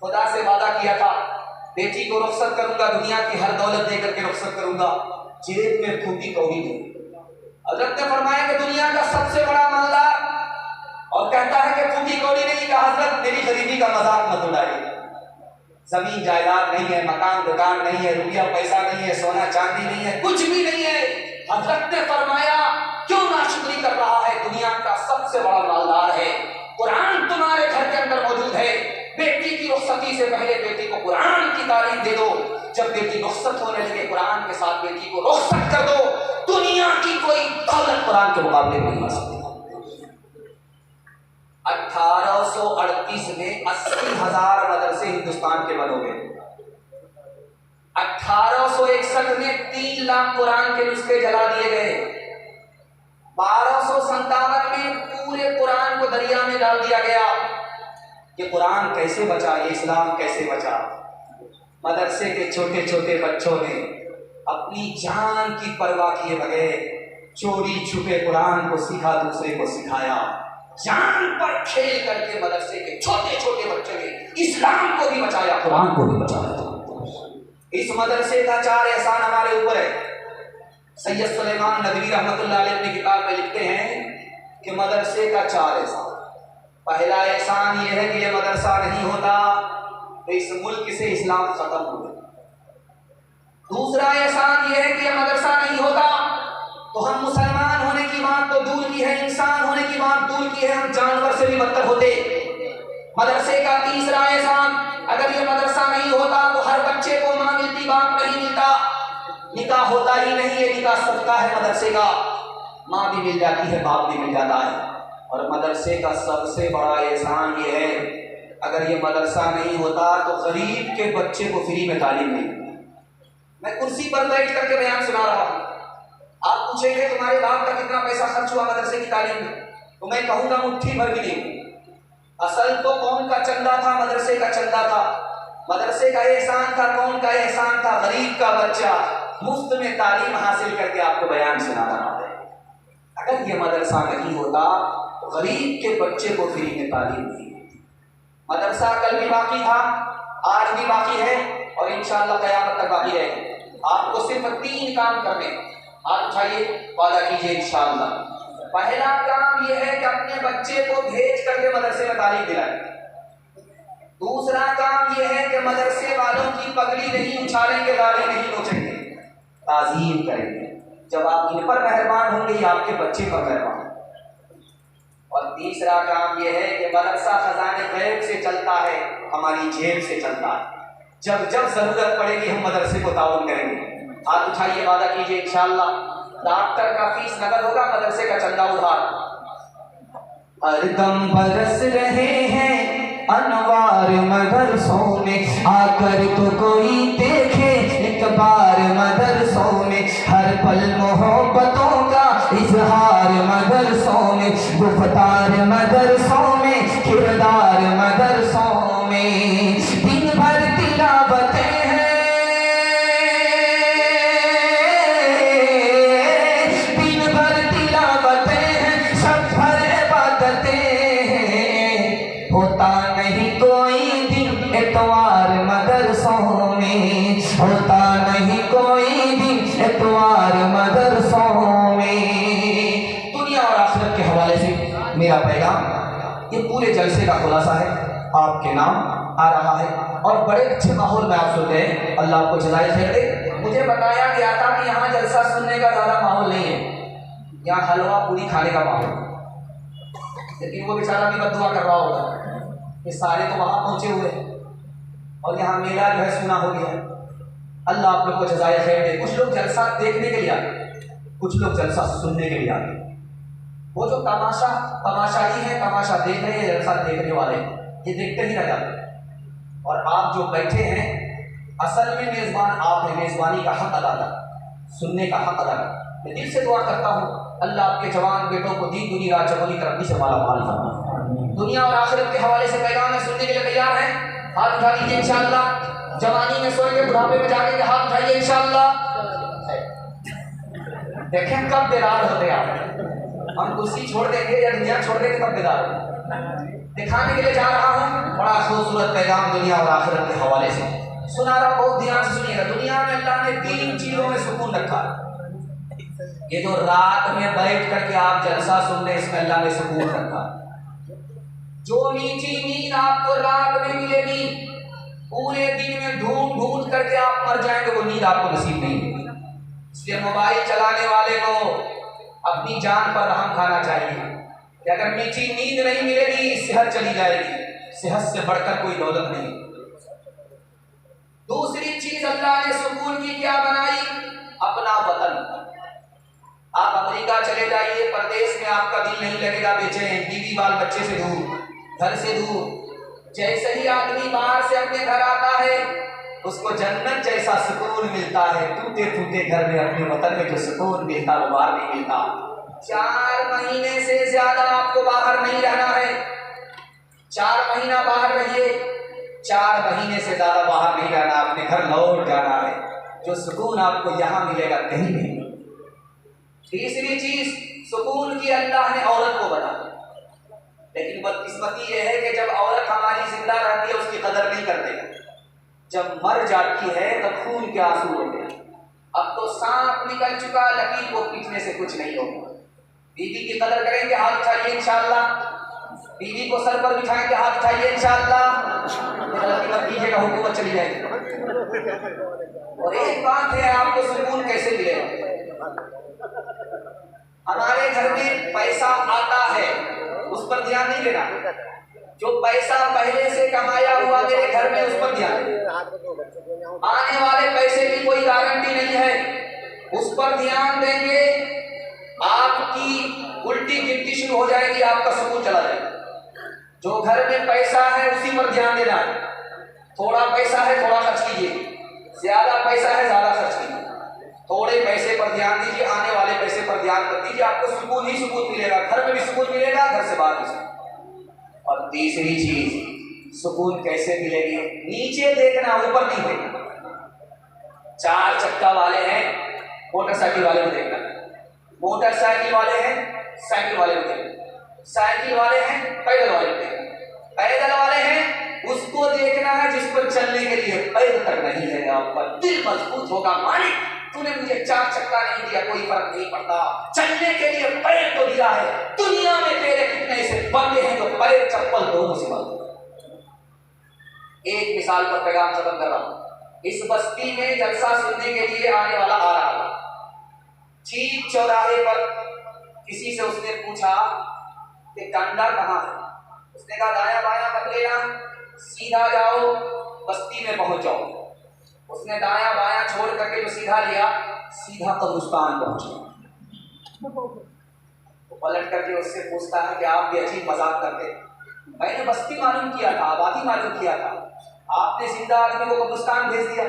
खुदा से वादा किया था बेटी को रुखसत करूंगा, दुनिया की हर दौलत देकर के रुखसत करूंगा, जेब में फूटी कौड़ी नहीं। हजरत ने फरमाया कि दुनिया का सबसे बड़ा मालदार, और कहता है कि फूकी कौड़ी नहीं कहा हजरत मेरी गरीबी का मजाक मत उड़ाइए। जमीन जायदाद नहीं है, मकान दुकान नहीं है, रुपया पैसा नहीं है, सोना चांदी नहीं है, कुछ भी नहीं है। हजरत ने फरमाया क्यों नाशुक्री कर रहा है, दुनिया का सबसे बड़ा मालदार है। कुरान तुम्हारे घर के अंदर मौजूद है। बेटी की रुखसती से पहले बेटी को कुरान की तालीम दे दो। जब बेटी रुखसत होने लगे कुरान के साथ बेटी को रुखसत कर दो। दुनिया की कोई दौलत कुरान के मुकाबले में नहीं आ सकती। 1838 में 80,000 मदरसे हिंदुस्तान के बन हो गए। 1861 में 3 लाख कुरान के नुस्खे जला दिए गए। 1257 में पूरे कुरान को दरिया में डाल दिया गया। ये कुरान कैसे बचा, ये इस्लाम कैसे बचा? मदरसे के छोटे छोटे बच्चों ने अपनी जान की परवाह किए बगैर चोरी छुपे कुरान को सीखा, दूसरे को सिखाया। जान पर खेल करके मदरसे के छोटे छोटे बच्चों ने इस्लाम को भी बचाया, कुरान को भी बचाया। इस मदरसे का 4 एहसान हमारे ऊपर है। सैयद सुलेमान नदवी रहमतुल्लाह अलैह अपनी किताब में लिखते हैं कि मदरसे का 4 एहसान। पहला एहसान ये है कि ये मदरसा नहीं होता तो इस मुल्क से इस्लाम खत्म हो गया। दूसरा एहसान ये है कि यह मदरसा नहीं होता तो हम मुसलमान होने की बात तो दूर की है, इंसान होने की बात दूर की है, हम जानवर से भी बदतर होते। मदरसे का तीसरा एहसान, अगर ये मदरसा नहीं होता तो हर बच्चे को माँ मिलती, बाप नहीं मिलता, निकाह होता ही नहीं है। निकाह सदका है मदरसे का, माँ भी मिल जाती है, बाप भी मिल जाता है। और मदरसे का सबसे बड़ा एहसान ये है, अगर ये मदरसा नहीं होता तो गरीब के बच्चे को फ्री में तालीम नहीं। मैं कुर्सी पर बैठ करके बयान सुना रहा हूँ, आप पूछेंगे तुम्हारे बाप का कितना पैसा खर्च हुआ मदरसे की तालीम में, तो मैं कहूँगा मुट्ठी भर भी नहीं। असल तो कौन का चंदा था? मदरसे का चंदा था। मदरसे का एहसान था, कौन का एहसान था? गरीब का बच्चा मुफ्त में तालीम हासिल करके आपको बयान सुना रहा है। अगर ये मदरसा नहीं होता तो गरीब के बच्चे को फ्री में तालीम नहीं होती। मदरसा कल भी बाकी था, आज भी बाकी है और इंशाअल्लाह क़यामत तक बाकी रहेगा। आपको सिर्फ 3 काम करने, हाथ उठाइए, वादा कीजिए इंशाअल्लाह। पहला काम यह है कि अपने बच्चे को भेज करके मदरसे में तालीम दिलाएं। दूसरा काम यह है कि मदरसे वालों की पगड़ी नहीं उछालेंगे, दाढ़ी नहीं नोचेंगे, ताज़ीम करेंगे। जब आप इन पर मेहरबान होंगे ये आपके बच्चे पर मेहरबान। और तीसरा काम यह है कि मदरसा खजाने गैब से चलता है, हमारी जेब से चलता है। जब जब जरूरत पड़ेगी हम मदरसे को ताउन करेंगे। हाथ उठाइए, वादा कीजिए इंशाअल्लाह। डॉक्टर का फीस नकद होगा, मदरसे का चंदा उधार। हरदम बरस रहे हैं अनवार मदरसों में, आकर तो कोई देखे एक बार मदरसों में। हर पल मोहब्बतों का इजहार मदरसों में, गुफ्तार मदरसों में, किरदार मदरसों में। दिन भर तिलावतें होता नहीं कोई दिन एतवार मदरसों में, होता नहीं कोई दिन एतवार मदरसों में। दुनिया और आखिरत के हवाले से मेरा पैगाम ये पूरे जलसे का खुलासा है। आपके नाम आ रहा है और बड़े अच्छे माहौल में आप सुनते हैं, अल्लाह आपको जज़ाए खैर दे। मुझे बताया गया था कि यहाँ जलसा सुनने का ज़्यादा माहौल नहीं है, यहाँ हलवा पूरी खाने का माहौल। लेकिन वो बेचारा भी बद्दुआ कर रहा होगा कि सारे तो वहाँ पहुँचे हुए हैं और यहाँ मेला जो है सुना हो गया है। अल्लाह आप लोग को जज़ाए खैर दे। कुछ लोग जलसा देखने के लिए आते, कुछ लोग जलसा सुनने के लिए आते। वो जो तमाशाई है, तमाशा देख रहे हैं, जलसा देखने वाले ये देखते ही रह जाते। और आप जो बैठे हैं असल में मेज़बान आप हैं, मेज़बानी का हक अदा कर, सुनने का हक अदा कर। मैं दिल से दुआ करता हूँ अल्लाह आपके जवान बेटों को दीन दुनिया चौगुनी तरक्की से माला माल फरमाए। दुनिया और आखिरत के हवाले से पैगाम है, सुनने के लिए तैयार हैं? हाथ उठा लीजिए इंशाअल्लाह। जवानी में सोएंगे, बुढ़ापे में जाके हाथ उठाइए इंशाअल्लाह। देखें कब बेदार होते आप। हम कुर्सी छोड़ देंगे या दुनिया छोड़ देंगे तब बेदार होंगे। दिखाने के लिए जा रहा हूँ बड़ा खूबसूरत पैगाम दुनिया और आखिरत के हवाले से सुना रहा, बहुत ध्यान से सुनिएगा। दुनिया में अल्लाह ने 3 चीज़ों में सुकून रखा। ये जो रात में बैठ करके आप जलसा सुन रहे, इसमें अल्लाह ने सुकून रखा। जो मीठी नींद आपको रात में मिलेगी, पूरे दिन में ढूंढ ढूंढ करके आप मर जाएंगे, वो नींद आपको नसीब नहीं होगी। इसलिए मोबाइल चलाने वाले को अपनी जान पर रहम खाना चाहिए कि अगर मीठी नींद नहीं मिलेगी, सेहत चली जाएगी। सेहत से बढ़कर कोई दौलत नहीं। दूसरी चीज अल्लाह ने सुकून की क्या बनाई? अपना वतन। आप अमेरिका चले जाइए, परदेश में आपका दिल नहीं लगेगा, बेचैन, बीवी बाल बच्चे से दूर, घर से दूर। जैसे ही आदमी बाहर से अपने घर आता है, उसको जन्नत जैसा सुकून मिलता है। टूटे फूटे घर में अपने वतन में जो सुकून मिलता वो बाहर नहीं मिलता। 4 महीने से ज्यादा आपको बाहर नहीं रहना है। 4 महीना बाहर रहिए, 4 महीने से ज्यादा बाहर नहीं रहना, अपने घर लौट जाना है। जो सुकून आपको यहाँ मिलेगा कहीं नहीं। तीसरी चीज सुकून की अल्लाह ने औरत को बना, लेकिन बदकिस्मती यह है कि जब औरत हमारी जिंदा रहती है उसकी कदर नहीं करते। जब मर जाती है तब खून के आंसू होते हैं। अब तो सांप निकल चुका, लकीर को पीटने से कुछ नहीं होगा। बीवी की कदर करेंगे, हाथ उठाइए इंशाअल्लाह। बीवी को सर पर बिठाएंगे, हाथ उठाइए इंशाअल्लाह। गलती मत कीजिएगा, हुकूमत चली जाएगी। और एक बात है, आपको सुकून कैसे मिलेगा? हमारे घर में पैसा आता है, उस पर ध्यान नहीं देना। जो पैसा पहले से कमाया हुआ मेरे घर में, उस पर ध्यान। आने वाले पैसे की कोई गारंटी नहीं है, उस पर ध्यान देंगे, आपकी उल्टी गिनती शुरू हो जाएगी, आपका सुकून चला जाएगा। जो घर में पैसा है उसी पर ध्यान देना है। थोड़ा पैसा है थोड़ा खर्च कीजिए, ज्यादा पैसा है ज्यादा खर्च कीजिए। थोड़े पैसे पर ध्यान दीजिए, आने वाले पैसे पर ध्यान मत दीजिए, आपको सुकून ही सुकून मिलेगा। घर में भी सुकून मिलेगा, घर से बाहर भी सुकून। और तीसरी चीज सुकून कैसे मिलेगी? नीचे देखना, ऊपर नहीं देखना। 4 चक्का वाले हैं, मोटरसाइकिल वाले को देखना। मोटरसाइकिल वाले हैं, साइकिल वाले को देखना। साइकिल वाले हैं, पैदल वाले को देखना। पैदल वाले हैं, उसको देखना है जिस पर चलने के लिए पैर तक नहीं है। आपका दिल मजबूत होगा, मालिक तूने मुझे 4 चक्का नहीं दिया, कोई फर्क नहीं पड़ता, चलने के लिए पैर तो दिया है। दुनिया में तेरे कितने ऐसे बंदे हैं जो पैर चप्पल दोनों से बांधते। एक मिसाल पर पैगाम खत्म कर रहा हूं। इस बस्ती में जलसा सुनने के लिए आने वाला आ रहा था। ठीक चौराहे पर किसी से उसने पूछा कि डंडा कहाँ है? उसने कहा दाया बाया मत लेना, सीधा जाओ, बस्ती में पहुंच जाओ। उसने दाया बाया छोड़ करके जो सीधा लिया, सीधा कब्रिस्तान पहुंचे। वो पलट करके उससे पूछता है कि आप भी अजीब मजाक करते। मैंने बस्ती मालूम किया था, आबादी मालूम किया था, आपने जिंदा आदमी को कब्रिस्तान भेज दिया।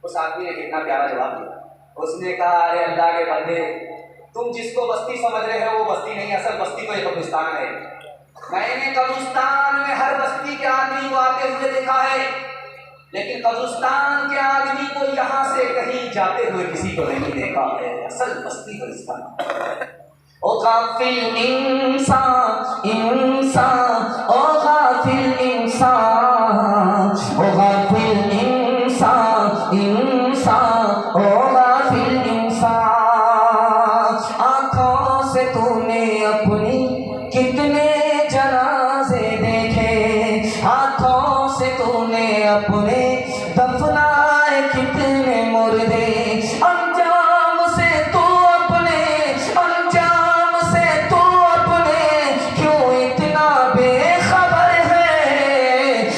उस आदमी ने कितना प्यारा जवाब दिया। उसने कहा अरे अल्लाह के बंदे, तुम जिसको बस्ती समझ रहे हो वो बस्ती नहीं, असल बस्ती तो एक कब्रिस्तान है। मैंने कब्रिस्तान में हर बस्ती के आदमी को आते हुए देखा है, लेकिन कब्रिस्तान के आदमी को यहाँ से कहीं जाते हुए किसी को नहीं देखा है। असल बस्ती कब्रिस्तान। ओ गाफिल इंसान इंसान, ओ गाफिल इंसान, ओ गाफिल इंसान इंसान, ओ गाफिल इंसान। आँखों से तूने अपनी कितने जनाजे देखे, हाथों से तूने अपने दफनाए कितने मुर्दे। अंजाम से तू अपने, अंजाम से तू अपने क्यों इतना बेखबर है?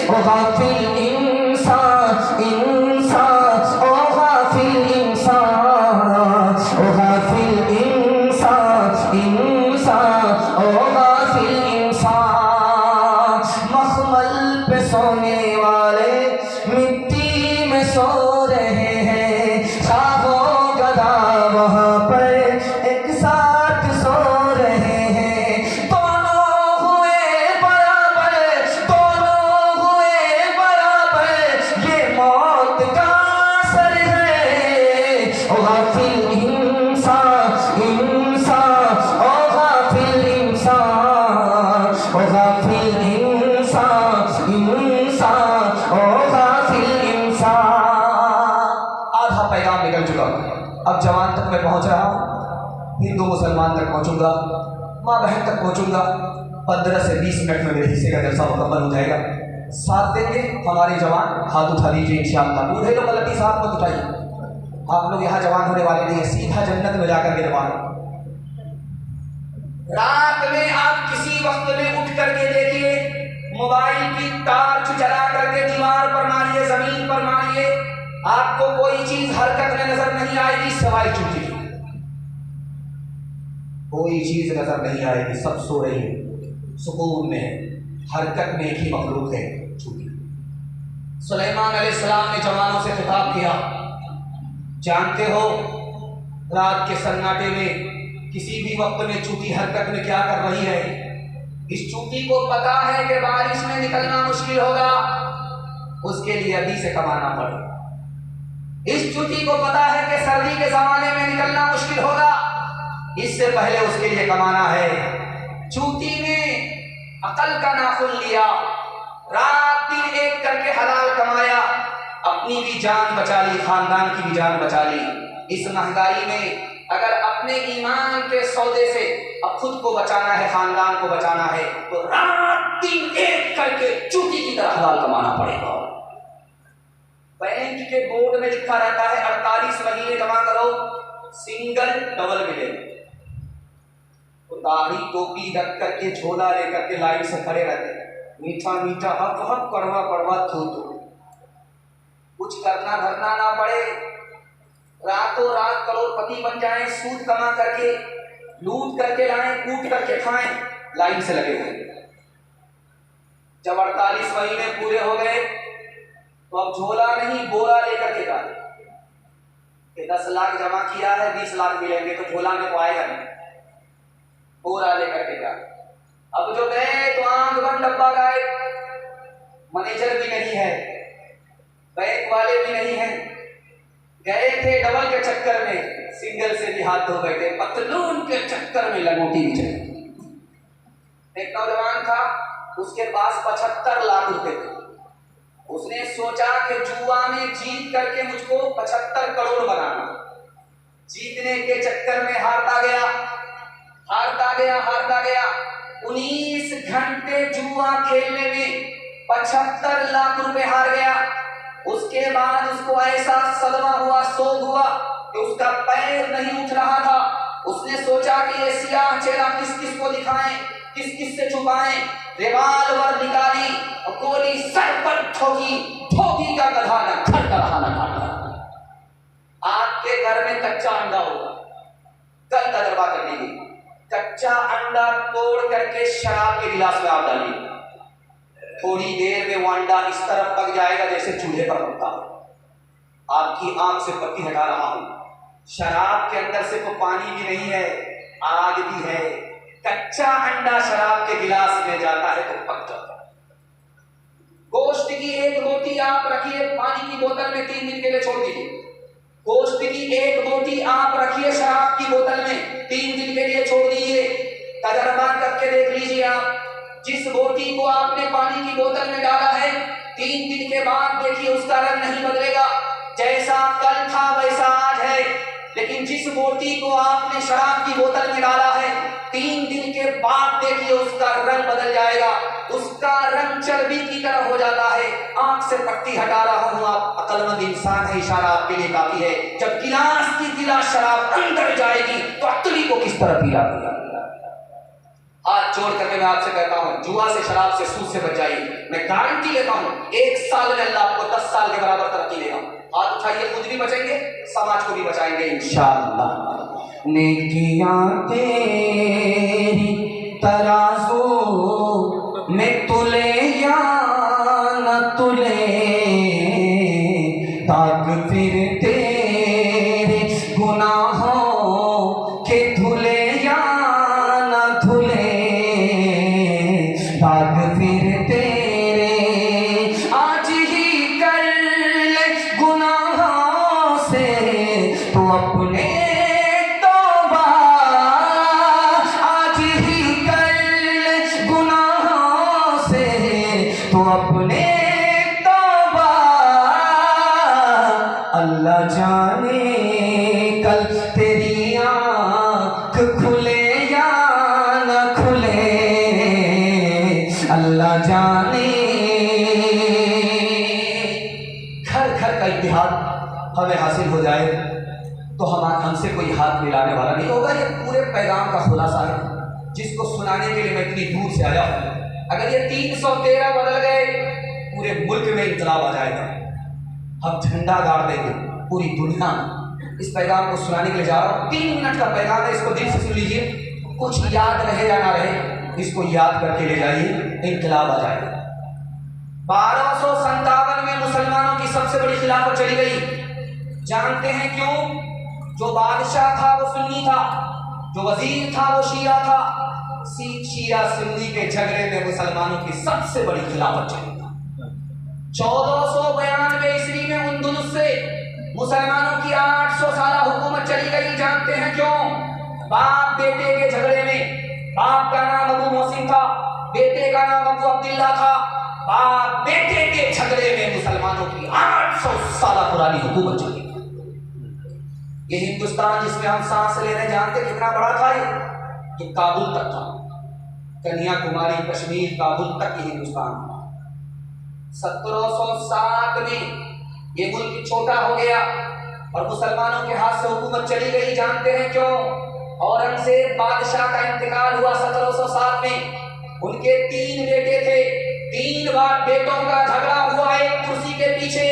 ओ गाफिल इंसान इंसान, ओ गाफिल इंसान, ओ गाफिल इंसान इंसान, ओ गाफिल इंसान। मखमल पे सोने वाले मिट्टी में सो रहे हैं, सागो गदा वहाँ पर एक साथ सो रहे हैं। दोनों हुए बराबर, दोनों हुए बराबर, ये मौत का असर है। ओ गाफिल इंसान इंसान, ओ जवान तक पहुँचूँगा, माँ बहन तक पहुँचूँगा, 15 से 20 मिनट में मेरे हिस्से का जलसा मुकम्मल हो जाएगा। साथ देंगे हमारे जवान, हाथ उठा दीजिए इंशाअल्लाह। बूढ़े लोग गलती से हाथ मत उठाइए, आप लोग यहाँ जवान होने वाले नहीं है, सीधा जन्नत में जाकर के जवान। रात में आप किसी वक्त में उठ करके देखिए, मोबाइल की टार्च जला करके दीवार पर मारिए, जमीन पर मारिए, आपको कोई चीज हरकत में नजर नहीं आएगी सिवाय चूंटी। कोई चीज नजर नहीं आएगी, सब सो रही है, सुकून में, हरकत में एक ही मखलूक है, चूंटी। सुलेमान अलैहिस्सलाम ने जवानों से खिताब किया, जानते हो रात के सन्नाटे में किसी भी वक्त में चूंटी हरकत में क्या कर रही है? इस चूंटी को पता है कि बारिश में निकलना मुश्किल होगा, उसके लिए अभी से कमाना पड़े। इस चूंटी को पता है कि सर्दी के जमाने में निकलना मुश्किल होगा, इससे पहले उसके लिए कमाना है। चूंटी ने अकल का नाखुन लिया, रात दिन एक करके हलाल कमाया, अपनी भी जान बचा ली, खानदान की भी जान बचा ली। इस महंगाई में अगर अपने ईमान के सौदे से अब खुद को बचाना है, खानदान को बचाना है, तो रात दिन एक करके चूंटी की तरह हलाल कमाना पड़ेगा। बैंक के बोर्ड में लिखा रहता है 48 महीने जमा करो, सिंगल डबल मिलेगा। तो दाढ़ी टोपी रख करके झोला लेकर के लाइन से खड़े रहते, मीठा मीठा हक हक, कड़वा कड़वा थू थू, कुछ करना धरना ना पड़े, रातों रात करोड़पति बन जाएं, सूद कमा करके, लूट करके लाएं, कूट करके खाएं, लाइन से लगे हुए। जब 48 महीने पूरे हो गए तो अब झोला नहीं बोरा लेकर के जाए कि 10 लाख जमा किया है 20 लाख मिलेंगे, तो झोला में तो आएगा नहीं, बोरा लेकर के जाए। अब जो गए तो आंख बंद डब्बा गए, मैनेजर भी नहीं है, बैंक वाले भी नहीं है, गए थे डबल के चक्कर में, सिंगल से भी हाथ धो बैठे, पतलून के चक्कर में लंगोटी भी चली। एक नौजवान था, उसके पास 75 लाख रुपए थे, उसने सोचा कि जुआ में जीत करके मुझको 75 करोड़ बनाना। जीतने के चक्कर में हारता गया, हारता गया, हारता गया। 19 घंटे जुआ खेलने में 75 लाख रुपए हार गया। उसके बाद उसको ऐसा सदमा हुआ, शोक हुआ कि उसका पैर नहीं उठ रहा था। उसने सोचा कि ये सियाह चेहरा किस किस को दिखाएं, किस किस से छुपाएं। रिवाल्वर निकाली और गोली सर पर ठोकी, ठोकी का गधा न घर का रहा न घाटा। आपके घर में कच्चा अंडा होगा, कल तजर्बा कर लीजिए, कच्चा अंडा तोड़ करके शराब के गिलास में आप डालिए, थोड़ी देर में वो अंडा इस तरफ पक जाएगा जैसे चूल्हे पर पकता है। आपकी आंख से पत्ती हटा रहा हूं, शराब के अंदर से तो पानी भी नहीं है, आग भी है। कच्चा अंडा शराब के गिलास में जाता है तो पक जाता है। गोश्त की एक रोटी आप रखिए पानी की बोतल में, 3 दिन के लिए छोड़ दीजिए। गोश्त की एक रोटी आप रखिए शराब की बोतल में, 3 दिन के लिए छोड़ दीजिए। तजर्बा करके देख लीजिए आप, जिस रोटी को आपने पानी की बोतल में डाला है, 3 दिन के बाद देखिए उसका रंग नहीं बदलेगा, जैसा कल था वैसा आज है। लेकिन जिस रोटी को आपने शराब की बोतल में डाला है, 3 दिन के बाद देखिए उसका रंग बदल जाएगा, उसका रंग चर्बी की तरह हो जाता है। आंख से पट्टी हटा रहा हूं, आप अक्लमंद इंसान है, इशारा आपके लिए काफी है। जब गिलास की गिलास शराब अंदर जाएगी तो अक्ली को किस तरह पीला पीला। हाथ जोड़ करके मैं आपसे कहता हूं, जुआ से, शराब से, सूद से बच जाइए। मैं गारंटी लेता हूं 1 साल में अल्लाह आपको 10 साल के बराबर तरक्की देगा। हाथ उठाइए, खुद भी बचेंगे, समाज को भी बचाएंगे इंशाअल्लाह। नेकियां तेरी तराजू में तुले या न तुले, ताक फिर तेरे गुनाहों के धुले या न धुले, ताक फिर तेरे आज ही कर ले गुनाहों से तो अपने तौबा, आज ही कर हमें हासिल हो जाए तो हमसे कोई हाथ मिलाने वाला नहीं होगा। ये पूरे पैगाम का खुलासा है जिसको सुनाने के लिए मैं इतनी दूर से आया हूँ। अगर ये 313 बदल गए पूरे मुल्क में इंकलाब आ जाएगा, हम झंडा गाड़ देंगे पूरी दुनिया में। इस पैगाम को सुनाने के लिए जा रहा हूँ। 3 मिनट का पैगाम है, इसको दिल से सुन लीजिए। कुछ याद रहे या ना रहे, इसको याद करके ले जाइए, इंकलाब आ जाएगा। 1257 में मुसलमानों की सबसे बड़ी खिलाफत चली गई। जानते हैं क्यों? जो बादशाह था वो सुन्नी था, जो वजीर था वो शिया था। शिया सुन्नी के झगड़े में मुसलमानों की सबसे बड़ी खिलाफत चली। 1492 ईस्वी में उंदुलुस से मुसलमानों की 800 साल हुकूमत चली गई। जानते हैं क्यों? बाप बेटे के झगड़े में। बाप का नाम अबू मोहसिन था, बेटे का नाम अबू अब्दुल्ला था। बाप बेटे के झगड़े में मुसलमानों की 800 साल पुरानी हुकूमत चली। ये हिंदुस्तान जिसमें हम सांस ले रहे, जानते कितना बड़ा था? ये काबुल तक था, कन्याकुमारी, कश्मीर, काबुल तक ये हिंदुस्तान था। 1707 में ये मुल्क छोटा हो गया और मुसलमानों के हाथ से हुकूमत चली गई। जानते हैं क्यों? औरंगजेब बादशाह का इंतकाल हुआ 1707 में। उनके 3 बेटे थे, 3 बार बेटों का झगड़ा हुआ एक कुर्सी के पीछे।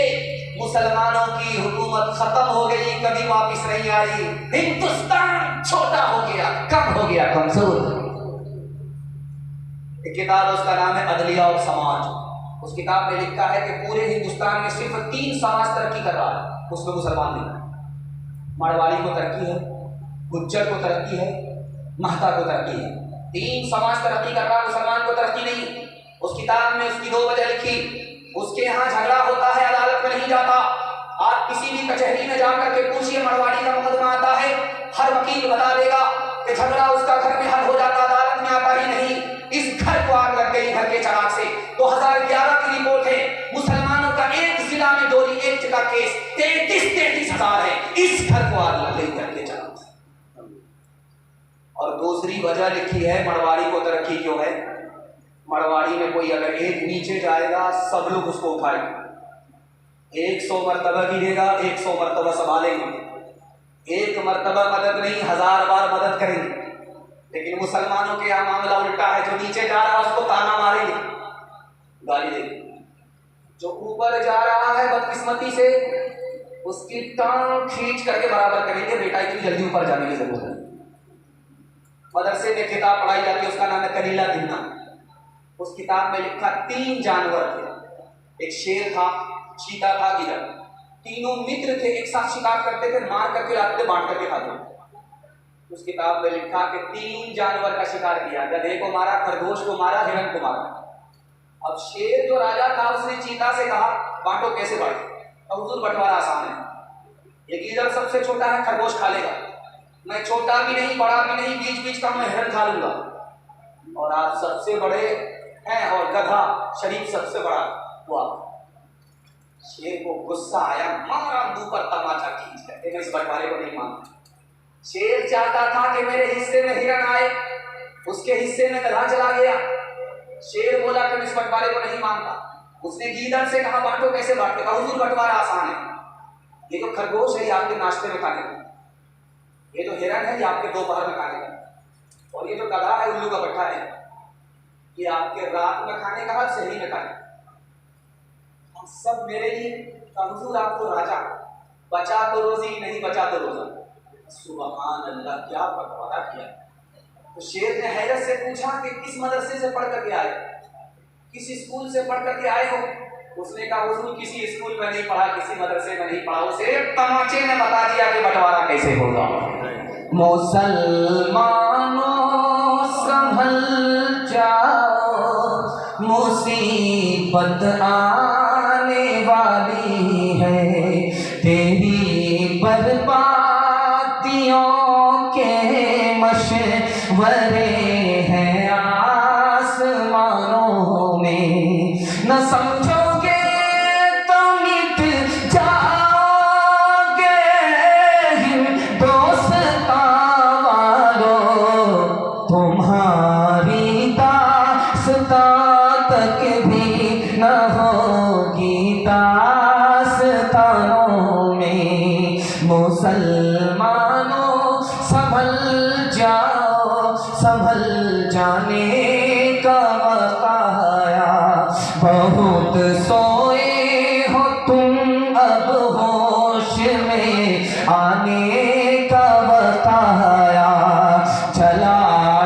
मुसलमानों की हुकूमत खत्म हो गई, कभी वापस नहीं आई। हिंदुस्तान छोटा हो गया, कम हो गया, कमजोर। एक किताब, उसका नाम है अदलिया और समाज। उस किताब में लिखा है कि पूरे हिंदुस्तान में सिर्फ 3 समाज तरक्की कर रहा है, उसमें मुसलमान नहीं। मारवाड़ी को तरक्की है, गुज्जर को तरक्की है, महता को तरक्की है। 3 समाज तरक्की कर रहा, मुसलमान को तरक्की नहीं। उस किताब में उसकी 2 वजह लिखी। उसके यहाँ झगड़ा होता है, अदालत में नहीं जाता। आप किसी भी कचहरी में जाकर के पूछिए, मारवाड़ी का मुकदमा आता है, हर वकील बता देगा कि झगड़ा उसका घर में हल हो जाता, अदालत में आता ही नहीं। इस घर को आग लग गई, घर के चराग से। 2011 की रिपोर्ट है, मुसलमानों का एक जिला में चोरी, एक जगह केस 33 हजार है। इस घर को आग लग गई, घर के चराग से। और दूसरी वजह लिखी है, मारवाड़ी को तरक्की क्यों है? मारवाड़ी में कोई अगर एक नीचे जाएगा, सब लोग उसको उठाएंगे। 100 मरतबा गिरेगा, 100 मरतबा संभालेंगे। 1 मरतबा मदद नहीं, 1000 बार मदद करेंगे। लेकिन मुसलमानों के यहाँ मामला उल्टा है। जो नीचे जा रहा है उसको ताना मारेंगे, गाली देंगे। जो ऊपर जा रहा है बदकिस्मती से, उसकी टांग खींच करके बराबर करेंगे। बेटा इतनी जल्दी ऊपर जाने की जरूरत है। मदरसे में किताब पढ़ाई जाती है, उसका नाम है कलीला दिन्ना। उस किताब में लिखा 3 जानवर थे। एक शेर था, चीता था, गिदड़। तीनों मित्र थे, एक साथ शिकार करते थे, मार करके लाते थे, बांट करके खाते थे। उस किताब में लिखा कि 3 जानवर का शिकार किया। गधे को मारा, खरगोश को मारा, हिरण को मारा। अब शेर जो राजा था उसने चीता से कहा, बांटो कैसे बांटे? अब हुजूर बंटवारा आसान है। ये गिदड़ सबसे छोटा है, खरगोश खा लेगा। मैं छोटा भी नहीं, बड़ा भी नहीं, बीच बीच का मैं हिरण खा लूंगा। और आप सबसे बड़े हैं और गधा शरीफ सबसे बड़ा हुआ। शेर को गुस्सा आया, मारा मुंह पर तमाचा खींच कर। मैं इस बंटवारे को नहीं मानता। शेर चाहता था कि मेरे हिस्से में हिरण आए, उसके हिस्से में गधा चला गया। शेर बोला कि मैं इस बंटवारे को नहीं मानता। उसने गीदड़ से कहा, बांटो कैसे बांटते? कहा हुजूर बंटवारा आसान है। ये जो खरगोश है ये आपके नाश्ते में खाने का, ये जो हिरण है ये आपके दोपहर में खाने का, और ये जो गधा है उल्लू का बट्टा है ये आपके रात में खाने का, शहरी में खाने का। हम सब मेरे लिए हुजूर आप तो राजा, बचा तो रोजी, नहीं बचा तो रोजा। सुभान अल्लाह, क्या बंटवारा किया। तो शेर ने हैरत से पूछा कि किस मदरसे से पढ़ करके आए, किस स्कूल से पढ़ करके आए हो? उसने कहा हुजूर किसी स्कूल में नहीं पढ़ा, किसी मदरसे में नहीं पढ़ा। उसे तमाचे ने बता दिया कि बंटवारा कैसे होगा। मुसलमानों संभल जाओ, मुसीबत आने वाली है। तेरी बर्बादियों के मशवरे हैं आसमानों में। न समझोगे तो मिट जाओगे हिंदुस्तां वालों। तुम्हारी दास्तां तक भी न हो संभल जाने का वक्त आया, बहुत सोए हो तुम अब होश में आने का वक्त आया। चला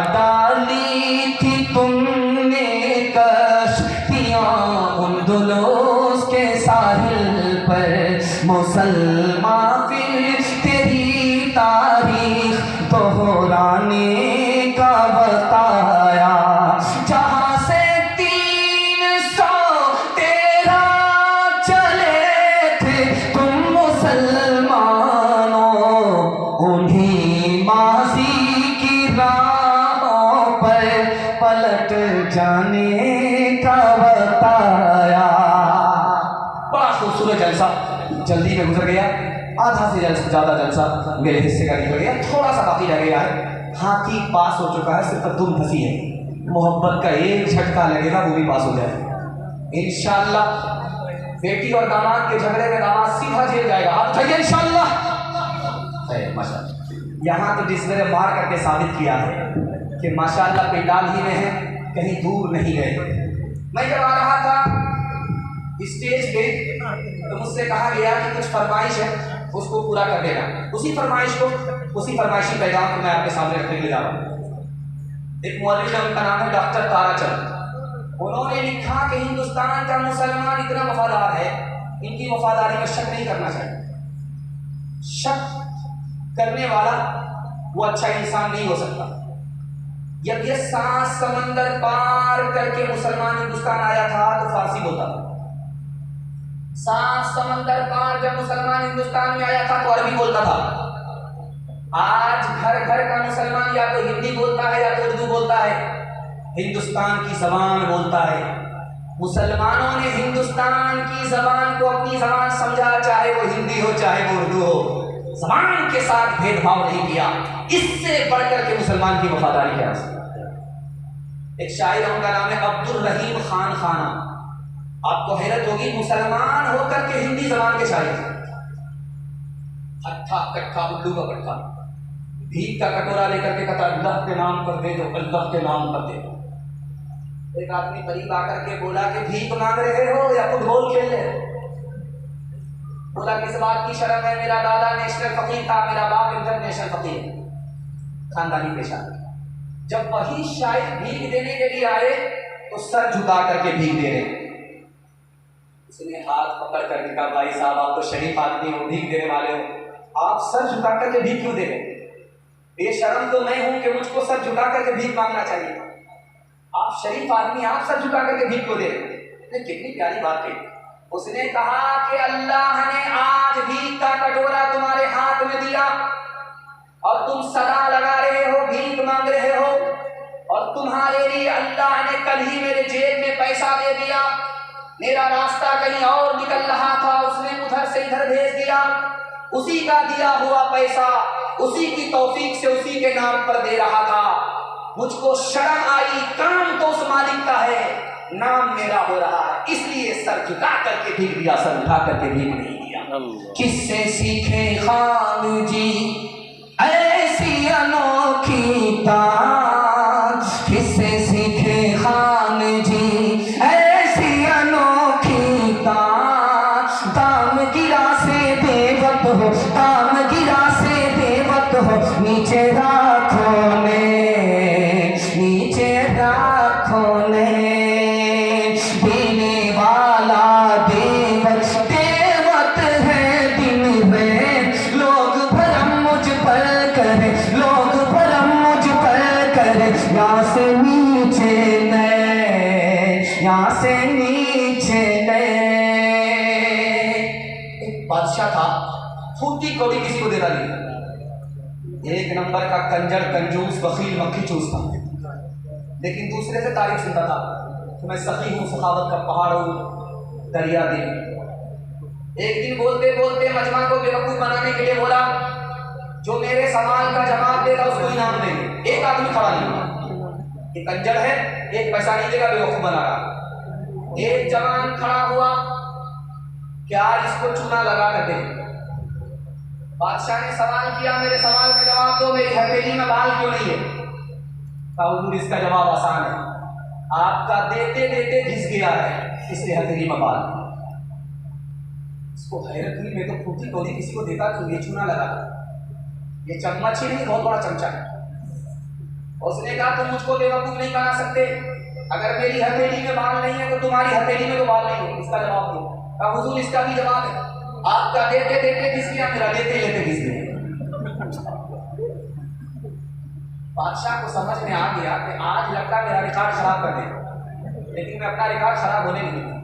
डाली थी तुमने कश्तियाँ उंदुलुस के साहिल पर, मुसलमान फिर तेरी तारीख दोहराने का वक्त आया। जहाँ से 313 चले थे तुम मुसलमानों, उन्हीं माजी की राहों पर पलट जाने का वक्त आया। बड़ा खूबसूरत जलसा जल्दी में गुजर गया। आधा से ज़्यादा जलसा मेरे हिस्से का निकल गया, थोड़ा सा बाकी रह गया है। हाथी पास हो चुका है, सिर्फ धुन फंसी है। मोहब्बत का एक झटका लगेगा, वो भी पास हो जाए इंशाअल्लाह। बेटी और दामाद के झगड़े में दामाद सीधा जेल जाएगा, आप बताइए इंशाअल्लाह। माशाअल्लाह, यहाँ तो जिस मेरे मार करके साबित किया है कि माशाअल्लाह पिंडाल ही में है, कहीं दूर नहीं गए। मैं जब आ रहा था स्टेज पे तो मुझसे कहा गया कि कुछ फरमाइश है, उसको पूरा कर देना। उसी फरमाइशी पैगाम को मैं आपके सामने रखने के लिए जा रहा हूँ। एक मौलवी है, उनका नाम है डॉक्टर ताराचंद। उन्होंने लिखा कि हिंदुस्तान का मुसलमान इतना वफादार है, इनकी वफादारी में शक नहीं करना चाहिए। शक करने वाला वो अच्छा इंसान नहीं हो सकता। जब ये 7 समंदर पार करके मुसलमान हिंदुस्तान आया था तो फारसी बोलता था। 7 समंदर पार जब मुसलमान हिंदुस्तान में आया था तो अरबी बोलता था। आज घर घर का मुसलमान या तो हिंदी बोलता है या तो उर्दू बोलता है, हिंदुस्तान की जबान बोलता है। मुसलमानों ने हिंदुस्तान की जबान को अपनी जबान समझा, चाहे वो हिंदी हो चाहे वो उर्दू हो, जबान के साथ भेदभाव नहीं किया। इससे बढ़कर के मुसलमान की वफादारी क्या है। एक शायर, उनका नाम है अब्दुल रहीम खान खाना। आपको हैरत होगी, मुसलमान होकर के हिंदी जबान के शायर, हट्ठा कट्ठा उल्लू का पट्टा, भीख का कटोरा लेकर के कहता अल्लाह के नाम पर दे दो, अल्लाह के नाम पर दे दो। एक आदमी करीब आकर के बोला कि भीख मांग रहे हो या फुटबॉल खेल रहे हो? बोला किस बात की शर्म है, मेरा दादा नेशनल फकीर था, मेरा बाप इंटरनेशनल फकीर, खानदानी पेशा। जब वही शायर भीख देने के लिए आए तो सर झुका करके भीख दे रहे। उसने हाथ पकड़ कर कहा भाई साहब आप तो शरीफ आदमी हो, भीख देने वाले हो, आप सर झुका करके भीख क्यों दे रहे? बेशर्म तो मैं हूं कि मुझको सर झुका करके भीख मांगना चाहिए। आप शरीफ आदमी, आप सर झुका करके भीख क्यों दे रहे? कितनी प्यारी बात है। उसने कहा कि अल्लाह ने आज भीख का कटोरा तुम्हारे हाथ में दिया और तुम सदा लगा रहे हो, भीख मांग रहे हो, और तुम्हारे लिए अल्लाह ने कल ही मेरे जेब में पैसा दे दिया। मेरा रास्ता कहीं और निकल रहा था, उसने उधर से इधर भेज दिया। उसी का दिया हुआ पैसा उसी की तौफीक से उसी के नाम पर दे रहा था। मुझको शर्म आई, काम तो उस मालिक का है, नाम मेरा हो रहा है, इसलिए सर झुका करके भीख दिया, सर उठा करके भीख नहीं दिया। किससे सीखे खान जी ऐसी अनोखी तान, किससे सीखे खान जी ऐसी अनोखी तान। दाम गिरा से देवत हो, दाम गिरा से देवत हो, नीचे राखो ने, नीचे राखो ने। देने वाला देवत, देवत है दिन में, लोग भरम मुझ पर करे, लोग भरम मुझ पर करे। यहाँ से नीचे नए, यहाँ से नीचे नए। एक बादशाह था, फूटी कौड़ी किसी को देना नहीं, एक नंबर का कंजर कंजूस बखील मक्खी चूस था, लेकिन दूसरे से तारीफ सुनता था कि मैं सखी हूँ, सखावत का पहाड़ हूँ, दरिया दिल। एक दिन बोलते बोलते मजमा को बेवकूफ बनाने के लिए बोला जो मेरे सवाल का जवाब देगा उसको इनाम देंगे। एक आदमी खड़ा नहीं हुआ, ये कंजर है, एक पैसा नहीं देगा, बेवकूफ बना रहा। एक जवान खड़ा हुआ, क्या इसको चूना लगा कर दे। बादशाह ने सवाल किया, मेरे सवाल का जवाब दो, मेरी हथेली में बाल क्यों नहीं है? कहा हुजूर इसका जवाब आसान है, आपका देते देते घिस गया है इसलिए हथेली में बाल। इसको हैरत हुई, मैं तो फूटी तोड़ी किसी को देखा तो ये चूना लगा, ये चम्मच ही नहीं बहुत बड़ा चमचा है। उसने कहा तुम मुझको बेवकूफ नहीं बना सकते, अगर मेरी हथेली में बाल नहीं है तो तुम्हारी हथेली में तो बाल नहीं है, इसका जवाब दो। कहा हुजूर इसका भी जवाब है, आपका देते देते घिस गया, मेरा लेते लेते घिस गया। बादशाह को समझ में आ गया कि आज लगता मेरा रिकॉर्ड खराब कर देगा, लेकिन मैं अपना रिकॉर्ड खराब होने नहीं दूंगा,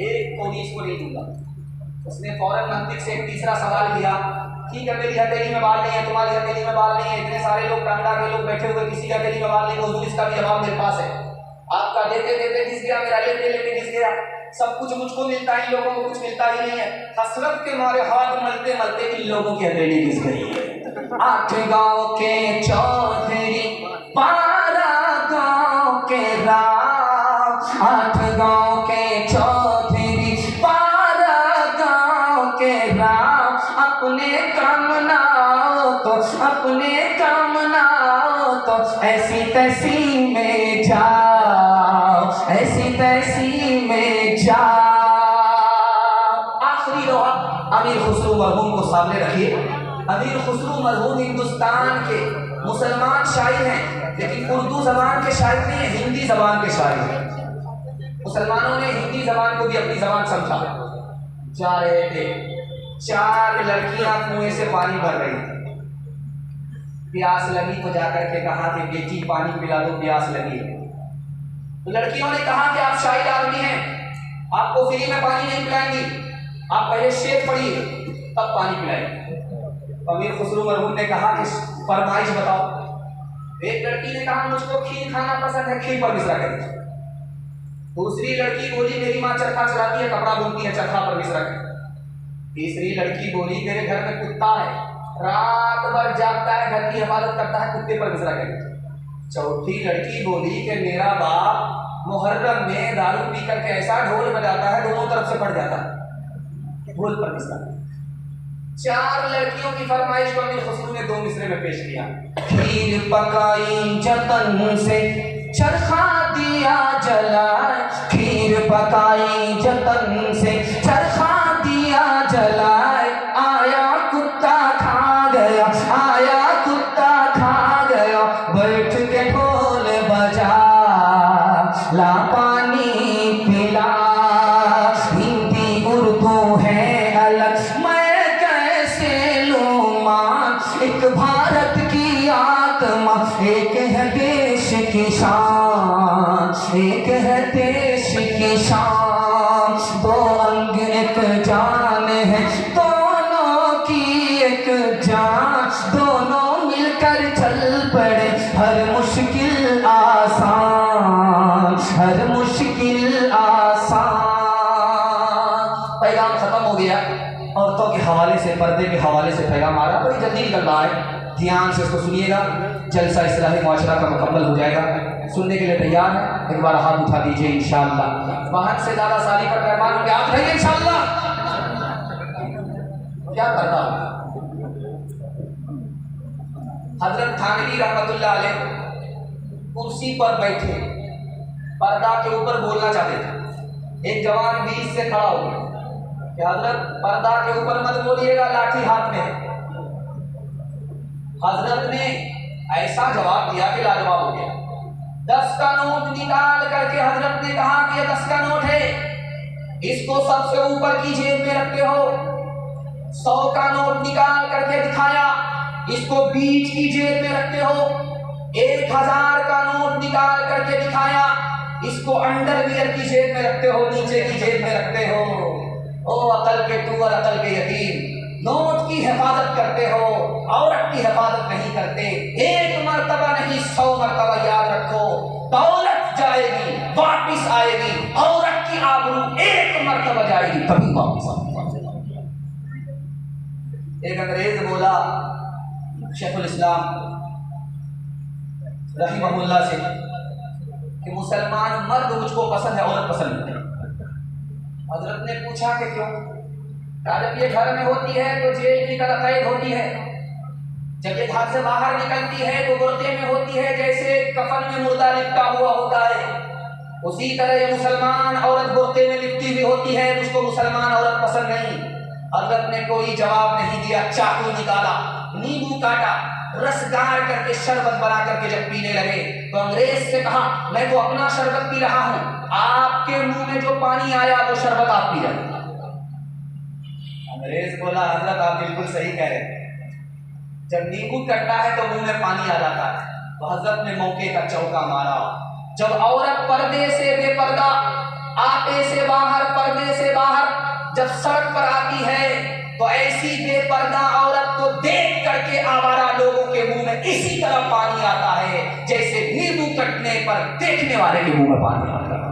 एक कौड़ी इसको नहीं दूंगा। उसने फौरन मंत्री से एक तीसरा सवाल किया, ठीक है मेरी हथेली में बाल नहीं है, तुम्हारी हथेली में बाल नहीं है, इतने सारे लोग टांडा के लोग बैठे हुए, किसी की हथेली में बाल नहीं है, हुजूर इसका भी जवाब मेरे पास है, आपका देते देते घिस गया, मेरा लेते लेते घिस गया। सब कुछ मुझको मिलता है, इन लोगों को कुछ मिलता ही नहीं है। हसरत के मारे हाथ मलते मलते इन लोगों की हथेली घिस गई है। 8 गांव के चौधरी, 12 गांव के राम, 8 गांव के चौधरी, 12 गांव के राम, अपने काम ना तो अपने काम ना तो ऐसी तैसी में जाओ, ऐसी तैसी में जाओ। आखिरी दोहा अमीर खुसरो मरहूम को सामने रखिए। अमीर खुसरो मरहूम हिंदुस्तान के मुसलमान शायर हैं, लेकिन उर्दू जबान के शायर नहीं है, हिंदी जबान के शायर हैं। मुसलमानों ने हिंदी जबान को भी अपनी जबान समझा। जा रहे थे, 4 लड़कियां कुएं से पानी भर रही थी, प्यास लगी तो जाकर के कहा कि बेटी पानी पिला दो, प्यास लगी है। तो लड़कियों ने कहा कि आप शाही आदमी हैं, आपको फ्री में पानी नहीं पिलाएंगी, आप पहले शेर पढ़िए तब पानी पिलाएंगे। अमीर खुसरो मरहूम ने कहा कि फरमाइश बताओ। एक लड़की ने कहा मुझको खीर खाना पसंद है, खीर पर मिश्रा करें। दूसरी लड़की बोली मेरी माँ चरखा चलाती है, कपड़ा बुनती है, चरखा पर मिश्रा करें। तीसरी लड़की बोली मेरे घर में कुत्ता है, रात भर जागता है, घर की हिफाजत करता है, कुत्ते पर मिश्रा करें। चौथी लड़की बोली कि मेरा बाप मुहर्रम में दारू पी करके ऐसा ढोल बजाता है दोनों तरफ से पड़ जाता है, ढोल पर मिश्रा। 4 लड़कियों की फरमाइश को अमीर खुसरो ने 2 मिसरे में पेश किया। खीर पकाई जतन से चरखा दिया जलाए, खीर पकाई जतन से चरखा दिया जलाए, आया कुत्ता खा गया, आया कुत्ता खा गया, बैठ के ढोल बजा ला पानी पिला। हिंदी उर्दू है अलग, मैं कैसे लूं मान, एक भारत की आत्मा, एक है देश की शान, एक है देश की शान। 2 अंग एक जान है, दोनों की एक जान, दोनों मिलकर चल पड़े, हर मुश्किल आसान, हर मुश्किल आसान। पैगाम खत्म हो गया, औरतों के हवाले से, पर्दे के हवाले से पैगाम आ रहा, बड़ी जल्दी निकल रहा है, ध्यान से इसको सुनिएगा, जलसा इस्लाही मुआशरा का मुकम्मल हो जाएगा। सुनने के लिए तैयार है? एक बार हाथ उठा दीजिए इंशाअल्लाह। बहन से ज़्यादा साली पर मेहमान होंगे, आप रहिए इंशाअल्लाह। क्या करता हूँ, हजरत थानवी रहमतुल्लाह अलैह कुर्सी पर बैठे, पर्दा के ऊपर बोलना चाहते थे। एक जवान बीच से खड़ा हो गया कि हजरत पर्दा के ऊपर मत बोलिएगा, लाठी हाथ में है। हजरत ने ऐसा जवाब दिया कि लाजवाब हो गया। 10 का नोट निकाल करके हजरत ने कहा कि ये 10 का नोट है, इसको सबसे ऊपर की जेब में रखते हो। 100 का नोट निकाल करके दिखाया, इसको बीच की जेब में रखते हो। 1000 का नोट निकाल करके दिखाया, इसको अंडरवियर की जेब में रखते हो, नीचे की जेब में रखते हो। ओ अकल के तू और अकल के यतीम, नोट की हिफाजत करते हो, औरत की हिफाजत नहीं करते। 1 मरतबा नहीं 100 मरतबा याद रखो, दौलत जाएगी वापिस आएगी, औरत की आबरू 1 मरतबा जाएगी कभी वापिस आएगी। एक अंग्रेज बोला शेखुल इस्लाम रहीमहुल्लाह से कि मुसलमान मर्द मुझको पसंद है, औरत पसंद नहीं। हजरत ने पूछा कि क्यों? जब ये घर में होती है तो जेल की तरह कैद होती है, जब ये घर से बाहर निकलती है तो बुर्के में होती है जैसे कफन में मुर्दा लिपटा हुआ होता है, उसी तरह ये मुसलमान औरत बुर्के में लिपटी हुई होती है, उसको मुसलमान औरत पसंद नहीं। हजरत ने कोई जवाब नहीं दिया, चाकू निकाला, नींबू काटा, रस गाड़ करके शरबत बना करके जब पीने लगे तो अंग्रेज से कहा मैं तो अपना शरबत पी रहा हूं, आपके मुंह में जो पानी आया वो शरबत आप पी रहे। अंग्रेज बोला हजरत आप बिल्कुल सही कह रहे हैं, जब नींबू कटता है तो मुंह में पानी आ जाता है। तो हजरत ने मौके का चौका मारा। जब औरत पर्दे से बेपर्दा, आपे से बाहर, पर्दे से बाहर जब सड़क पर आती है तो ऐसी बेपर्दा औरत को देख करके आवारा लोगों के मुंह में इसी तरह पानी आता है जैसे नींबू कटने पर देखने वाले के मुंह में पानी आता है।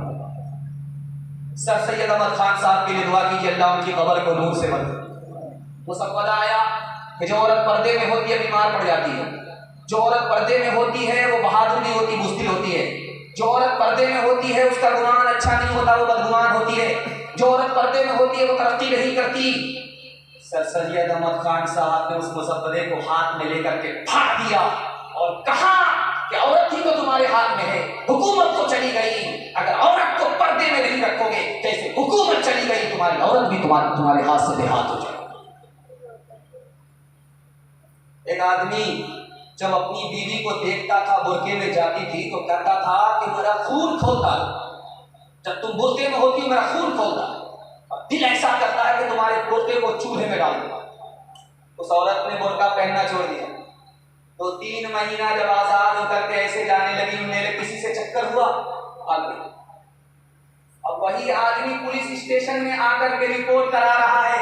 सर सैयद अहमद खान साहब के लिए दुआ कीजिए, अल्लाह उनकी कब्र को नूर से भर दे। वो सब पता आया कि जो औरत पर्दे में होती है बीमार पड़ जाती है, जो औरत पर्दे में होती है वो बहादुर नहीं होती, बुज़दिल होती है, जो औरत पर्दे में होती है उसका गुमान अच्छा नहीं होता, वो बदगुमान होती है, जो औरत पर्दे में होती है वो तरक्की नहीं करती। सर सैयद अहमद खान साहब ने उस मुसब्बे को हाथ में लेकर के फाड़ दिया और कहा कि औरत ही तो तुम्हारे हाथ में है, हुकूमत तो चली गई, अगर औरत को पर्दे में नहीं रखोगे जैसे हुकूमत चली गई तुम्हारी औरत भी तुम्हारे हाथ से बेहाथ हो जाएगी। एक आदमी जब अपनी बीवी को देखता था बुर्के में जाती थी तो कहता था कि मेरा खून खौलता, जब तुम बुर्के में होती मेरा खून खौलता, और दिल ऐसा करता है कि तुम्हारे बुर्के को चूल्हे में डाल दूंगा। उस औरत ने बुर्का पहनना छोड़ दिया। तो 3 महीना जब आजाद होकर के ऐसे जाने लगी, मेरे किसी से चक्कर हुआ, आ गई। अब वही आदमी पुलिस स्टेशन में आकर के रिपोर्ट करा रहा है,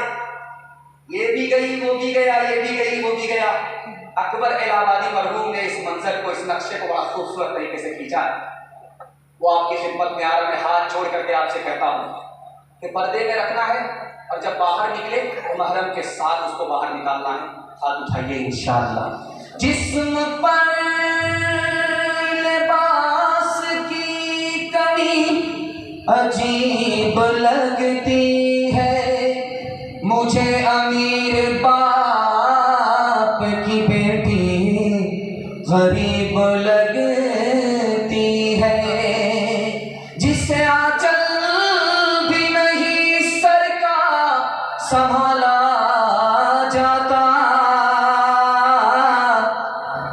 ये भी गई वो भी गया, ये भी गई वो भी गया। अकबर इलाहाबादी मरहूम ने इस मंजर को, इस नक्शे को बड़ा खूबसूरत तरीके से खींचा है। वो आपकी खिदमत में आ रहा, मैं हाथ जोड़ करके आपसे कहता हूँ कि पर्दे में रखना है और जब बाहर निकले तो महरम के साथ उसको बाहर निकालना है। हाथ उठाइए इंशाअल्लाह। जिस्म पर लिबास की कमी अजीब लगती है, मुझे अमीर बाप की बेटी गरीब लगती है, जिसे आंचल भी नहीं सर का संभाला जाता,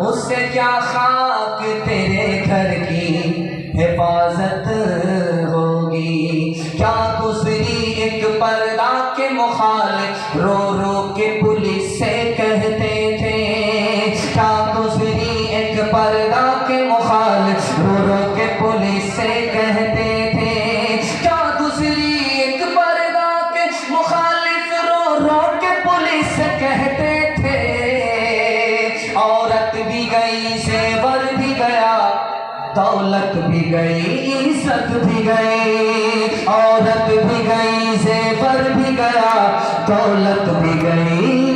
उससे क्या खाक तेरे घर की हिफाजत होगी। क्या गुजरी एक पर्दा के मुखालिफ रो रो के पुलिस से कहते थे, क्या गुजरी एक पर्दा के मुखालिफ रो रो के पुलिस से कहते थे, क्या गुजरी एक पर्दा के मुखालिफ रो रो के पुलिस से कहते थे। औरत भी गई, जेवर भी गया, दौलत भी गई, इज्जत भी गई, औरत भी गई, जेवर भी गया, दौलत भी गई,